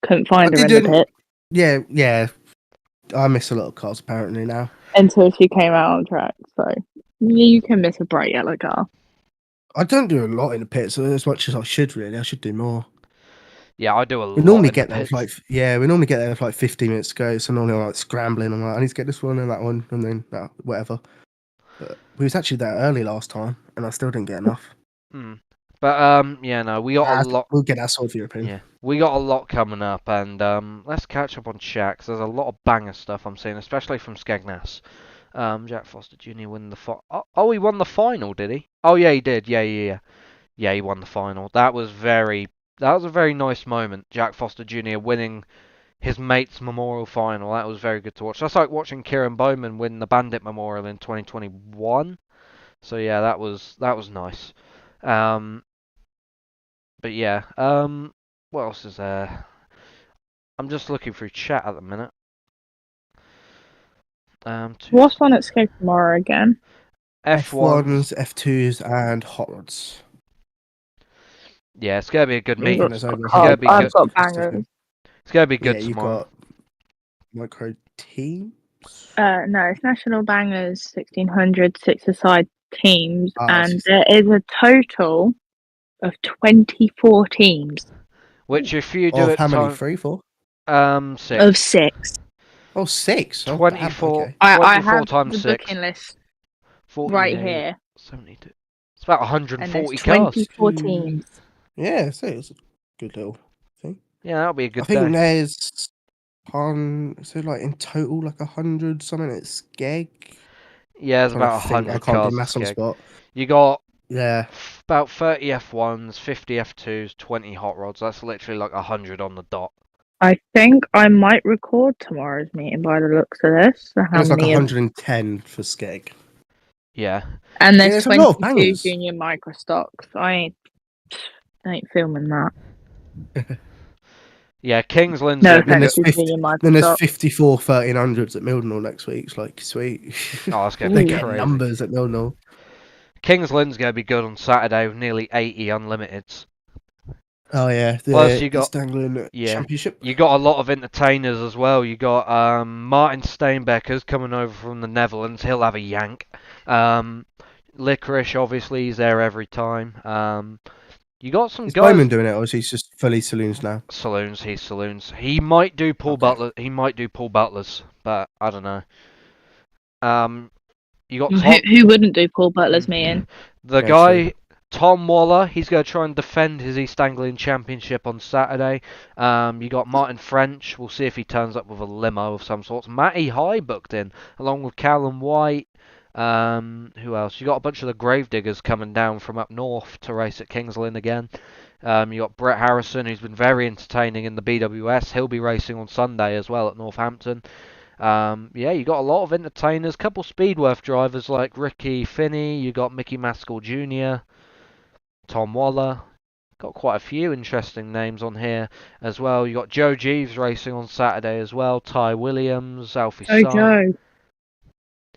Couldn't find her in the pit. Yeah. I miss a lot of cars apparently now. Until she came out on track, so you can miss a bright yellow car. I don't do a lot in the pits as much as I should really. I should do more. Yeah, I do a lot. We normally get there we normally get there for like 15 minutes to go. So normally I'm like scrambling. I'm like, I need to get this one and that one, and then whatever. But we was actually there early last time, and I still didn't get enough. But we got a lot. We'll get that sorted for your opinion. Yeah, we got a lot coming up, and let's catch up on chat because there's a lot of banger stuff I'm seeing, especially from Skegness. Jack Foster Jr. won the he won the final, did he? Oh yeah, he did. Yeah, he won the final. That was a very nice moment. Jack Foster Jr. winning his mate's memorial final. That was very good to watch. That's like watching Kieran Bowman win the Bandit Memorial in 2021. So yeah, that was nice. But yeah, what else is there? I'm just looking through chat at the minute. What's on at Skate tomorrow again? F1s, F2s, and hot rods. Yeah, it's gonna be a good meeting. I've got bangers. It's gonna be good tomorrow. You've got micro teams. No, it's National Bangers 1600 6-a-side teams, and there is a total of 24 teams. Which, if you do it, how many? 3, 4? 6. Of 6. Oh, 6. 24. Okay. I have times the 6. booking list 48, right here. 72. It's about 140 cars. 24 cars. teams. Yeah, so it's a good little thing. Yeah, that'll be a good I think day. there's like in total like 100 something at Skeg. Yeah, it's about 100 I can't cars. do maths on the spot. You got about 30 F1s, 50 F2s, 20 hot rods. That's literally like 100 on the dot. I think I might record tomorrow's meeting by the looks of this. So it's like 110 for Skeg. Yeah. And there's 22 junior micro stocks. I ain't filming that. Yeah, Kings Lynn's then there's 54 1300s at Mildenhall next week. It's like sweet. Oh, that's gonna be crazy. Numbers at Mildenhall. Kings Lynn's gonna be good on Saturday with nearly 80 unlimiteds. Oh yeah, plus you got Championship. You got a lot of entertainers as well. You got Martin Steenbecker's coming over from the Netherlands. He'll have a yank. Licorice, obviously, he's there every time. You got some guys. Is Bowman doing it, or is he just fully saloons now? Saloons. He's saloons. He might do Paul Butler. He might do Paul Butler's, but I don't know. You got Tom, who wouldn't do Paul Butler's meeting? The guy. Tom Waller, he's going to try and defend his East Anglian Championship on Saturday. You got Martin French. We'll see if he turns up with a limo of some sort. Matty High booked in, along with Callum White. Who else? You got a bunch of the Gravediggers coming down from up north to race at Kings Lynn again. You got Brett Harrison, who's been very entertaining in the BWS. He'll be racing on Sunday as well at Northampton. Yeah, you got a lot of entertainers. Couple Speedworth drivers like Ricky Finney. You got Mickey Maskell Jr., Tom Waller. Got quite a few interesting names on here as well. You got Joe Jeeves racing on Saturday as well. Ty Williams, Alfie Oh, Sung. Joe.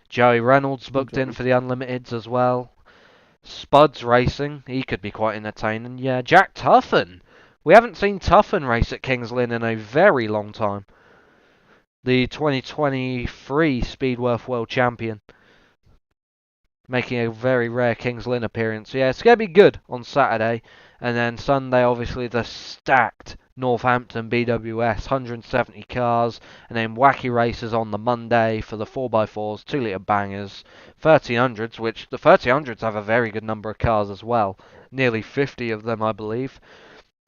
Joey Reynolds booked in for the Unlimiteds as well. Spuds racing, he could be quite entertaining. Yeah, Jack Tuffin. We haven't seen Tuffin race at Kings Lynn in a very long time. The 2023 Speedworth World Champion. Making a very rare Kings Lynn appearance. Yeah, it's going to be good on Saturday. And then Sunday, obviously, the stacked Northampton BWS, 170 cars. And then wacky races on the Monday for the 4x4s, 2-litre bangers, 1300s, which the 1300s have a very good number of cars as well. Nearly 50 of them, I believe.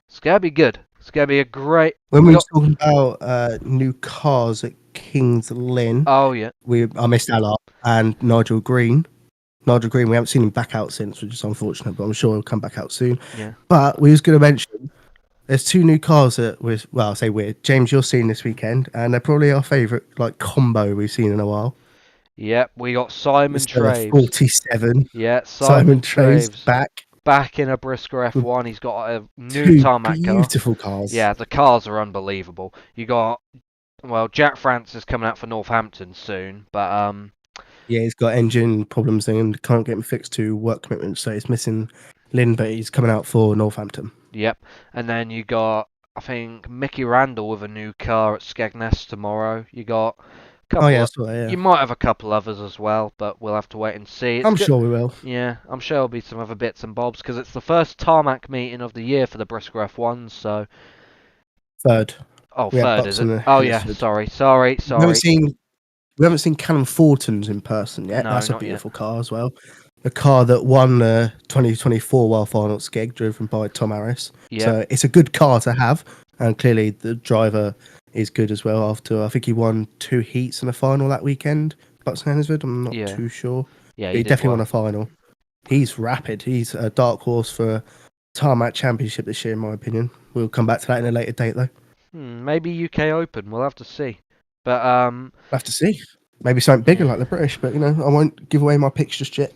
It's going to be good. It's going to be a great... When we were talking about new cars at Kings Lynn, oh, yeah. I missed that lot. And Nigel Green, we haven't seen him back out since, which is unfortunate, but I'm sure he'll come back out soon. Yeah. But we was going to mention there's two new cars that I'll say James, you're seeing this weekend, and they're probably our favourite combo we've seen in a while. Yep, we got Simon Traves. 47. Yeah, Simon Traves back in a Brisker F1. He's got a new tarmac car. Beautiful cars. Yeah, the cars are unbelievable. You got Jack Francis coming out for Northampton soon, but yeah, he's got engine problems and can't get him fixed to work commitments, so he's missing Lynn, but he's coming out for Northampton. Yep, and then you got I think Mickey Randall with a new car at Skegness tomorrow. You got a couple you might have a couple others as well, but we'll have to wait and see. I'm sure we will. Yeah, I'm sure there'll be some other bits and bobs because it's the first tarmac meeting of the year for the Brisker F1, so third. Oh, third, is it? Oh, yeah, sorry. We haven't seen Callum Fortons in person yet. No, that's a beautiful car as well. A car that won the 2024 World Final at Skeg, driven by Tom Harris. Yeah. So it's a good car to have, and clearly the driver is good as well. After I think he won 2 heats in the final that weekend, Bucks Hannesford. I'm not too sure. Yeah, he definitely won a final. He's rapid. He's a dark horse for a tarmac championship this year, in my opinion. We'll come back to that in a later date, though. Maybe UK Open. We'll have to see. But we'll have to see. Maybe something bigger like the British, but I won't give away my picks just yet.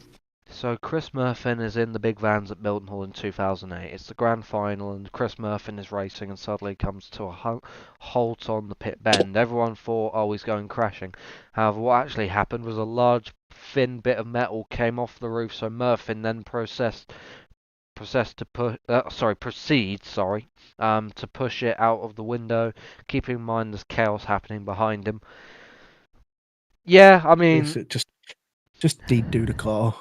So Chris Murphin is in the big vans at Milton Hall in 2008. It's the grand final, and Chris Murphin is racing, and suddenly comes to a halt on the pit bend. Everyone thought, oh, he's going crashing. However, what actually happened was a large thin bit of metal came off the roof, so Murphin then proceed to push it out of the window, keeping in mind there's chaos happening behind him. Yeah, I mean, just de-do the car.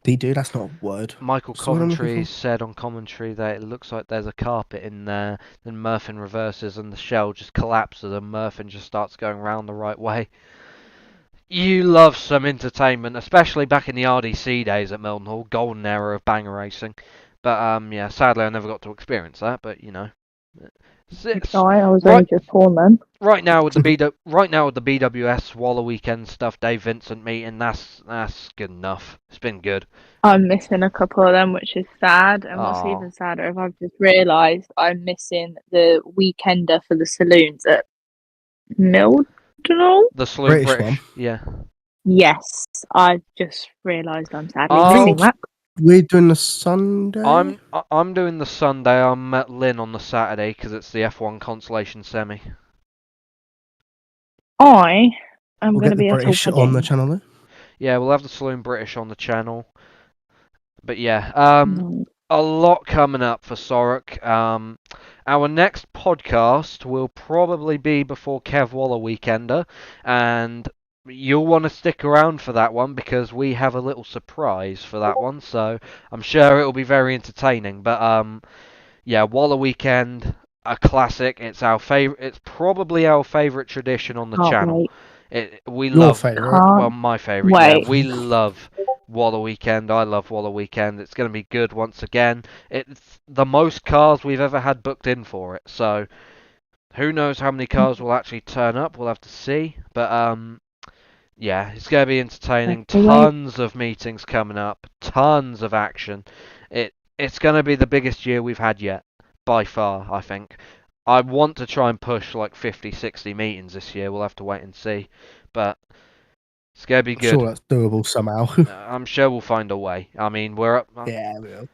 De-do, that's not a word. Michael Coventry said on commentary that it looks like there's a carpet in there. Then Murphin reverses and the shell just collapses, and Murphin just starts going round the right way. You love some entertainment, especially back in the RDC days at Milton Hall, golden era of banger racing. But yeah, sadly I never got to experience that. But I was only just born then. Right now with the BWS Waller weekend stuff, Dave Vincent meeting, that's good enough. It's been good. I'm missing a couple of them, which is sad. And what's even sadder, if I've just realised, I'm missing the weekender for the saloons at Milton. The saloon British one. Yeah. Yes, I just realised I'm sadly missing that. We're doing the Sunday. I'm doing the Sunday. I'm at Lynn on the Saturday because it's the F1 Consolation Semi. I am going to be British on the channel though. Yeah, we'll have the Saloon British on the channel. But yeah, a lot coming up for SORUK. Our next podcast will probably be before Kev Waller Weekender, and you'll want to stick around for that one because we have a little surprise for that one, so I'm sure it'll be very entertaining. But yeah, Waller Weekend, a classic. It's our favorite. It's probably our favorite tradition on the channel. We love my favorite. Yeah, we love Waller Weekend. I love Waller Weekend. It's going to be good once again. It's the most cars we've ever had booked in for it. So who knows how many cars will actually turn up? We'll have to see. But yeah, it's going to be entertaining. Tons of meetings coming up. Tons of action. it's going to be the biggest year we've had yet, by far, I think. I want to try and push like 50, 60 meetings this year. We'll have to wait and see. But it's going to be I'm sure good. that's doable somehow. I'm sure we'll find a way. I mean, we're up. Yeah, we will.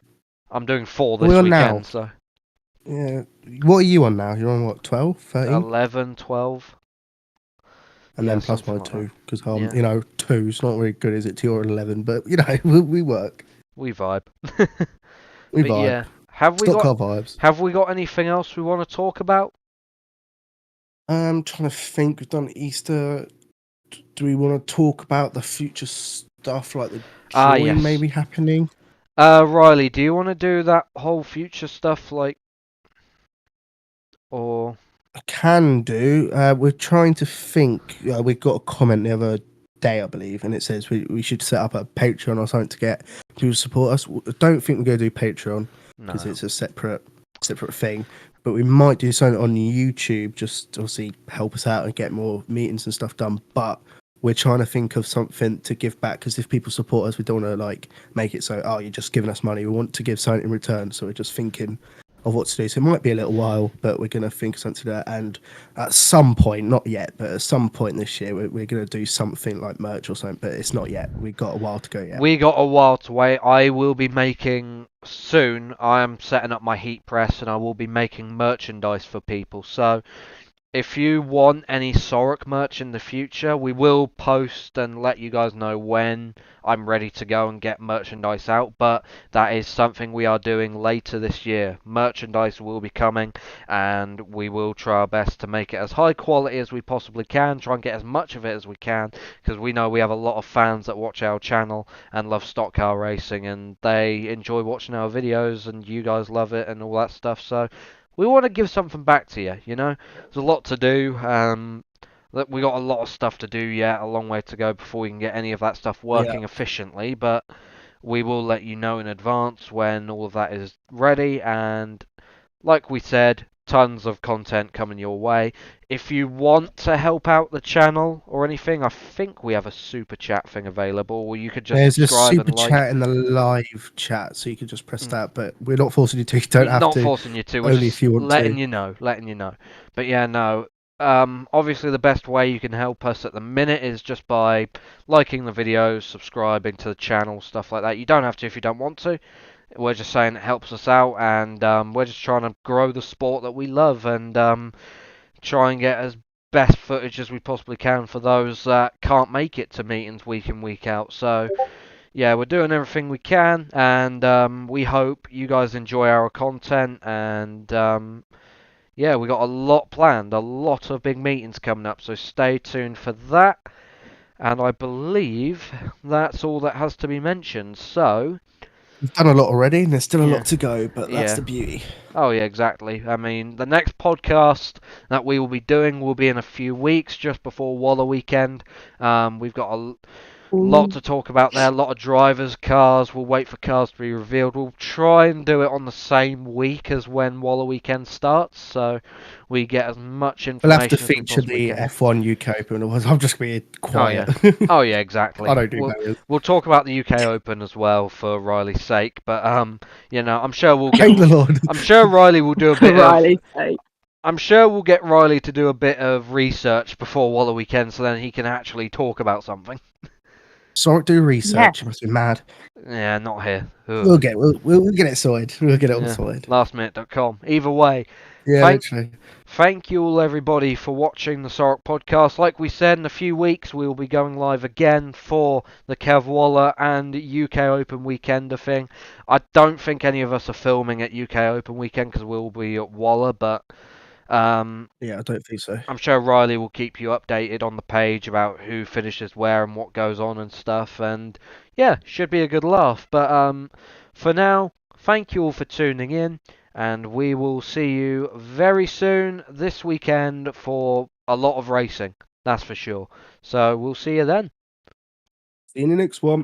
I'm doing 4 What are we this on now? weekend, so Yeah. What are you on now? You're on what, 12, 13? 11, 12. And Yeah, then plus something my like 2. that. Because, Yeah. 2's not very good, is it, to your 11? But, we work. We vibe. We But vibe. yeah, have we Stock got car vibes. anything else we want to talk about? I'm trying to think. We've done Easter. Do we want to talk about the future stuff, like the drawing Yes. maybe happening? Riley, do you want to do that whole future stuff, like, or I can do. We're trying to think. We got a comment the other day, I believe, and it says we should set up a Patreon or something to get people to support us. I don't think we're going to do Patreon because no? it's a separate thing. But we might do something on YouTube, just to obviously help us out and get more meetings and stuff done. But we're trying to think of something to give back, because if people support us, we don't want to like make it so, oh, you're just giving us money. We want to give something in return. So we're just thinking of what to do. So it might be a little while, but we're going to think of something to do. And at some point, not yet, but at some point this year, we're going to do something like merch or something. But it's not yet. We've got a while to go yet. We got a while to wait. I will be making soon. I am setting up my heat press, and I will be making merchandise for people. So if you want any SORUK merch in the future, we will post and let you guys know when I'm ready to go and get merchandise out, but that is something we are doing later this year. Merchandise will be coming, and we will try our best to make it as high quality as we possibly can, try and get as much of it as we can, because we know we have a lot of fans that watch our channel and love stock car racing, and they enjoy watching our videos, and you guys love it and all that stuff, so we want to give something back to you, you know? There's a lot to do. We got a lot of stuff to do yet, a long way to go before we can get any of that stuff Yeah. working efficiently, but we will let you know in advance when all of that is ready, and like we said, tons of content coming your way. If you want to help out the channel or anything, I think we have a super chat thing available, or you could just There's a subscribe super and like. chat in the live chat, so you can just press that. But we're not forcing you to. You don't have Not to. forcing you to. We're Only if just you want to. letting you know. But yeah, no. Obviously the best way you can help us at the minute is just by liking the videos, subscribing to the channel, stuff like that. You don't have to if you don't want to. We're just saying it helps us out, and we're just trying to grow the sport that we love, and try and get as best footage as we possibly can for those that can't make it to meetings week in, week out. So yeah, we're doing everything we can, and we hope you guys enjoy our content, and yeah, we got a lot planned, a lot of big meetings coming up, so stay tuned for that. And I believe that's all that has to be mentioned. So We've done a lot already, and there's still a yeah, lot to go. But that's yeah. the beauty. Oh yeah, exactly. I mean, the next podcast that we will be doing will be in a few weeks, just before Waller weekend. We've got a lot to talk about there. A lot of drivers' cars. We'll wait for cars to be revealed. We'll try and do it on the same week as when Waller weekend starts, so we get as much We'll have to information as we feature possibly the can. F1 UK Open. Otherwise, I'm just going to be Oh quiet. yeah. Oh yeah, exactly. I don't do those. We'll talk about the UK Open as well for Riley's sake, but you know, I'm sure we'll Thank get. the Lord. I'm sure Riley will do a For bit of. Riley's sake. I'm sure we'll get Riley to do a bit of research before Waller weekend, so then he can actually talk about something. Sorry, do research. Yeah. You must be mad. Yeah, not here. We'll Ugh. get it sorted. We'll get it all Yeah, sorted. lastminute.com. Either way, Yeah, thank literally. thank you all everybody for watching the SORUK podcast. Like we said, in a few weeks we will be going live again for the Kev Waller and UK Open weekender thing. I don't think any of us are filming at UK Open weekend because we'll be at Waller, but Yeah, I don't think so. I'm sure Riley will keep you updated on the page about who finishes where and what goes on and stuff. And yeah, should be a good laugh. But for now, thank you all for tuning in, and we will see you very soon this weekend for a lot of racing. That's for sure. So we'll see you then. See you in the next one.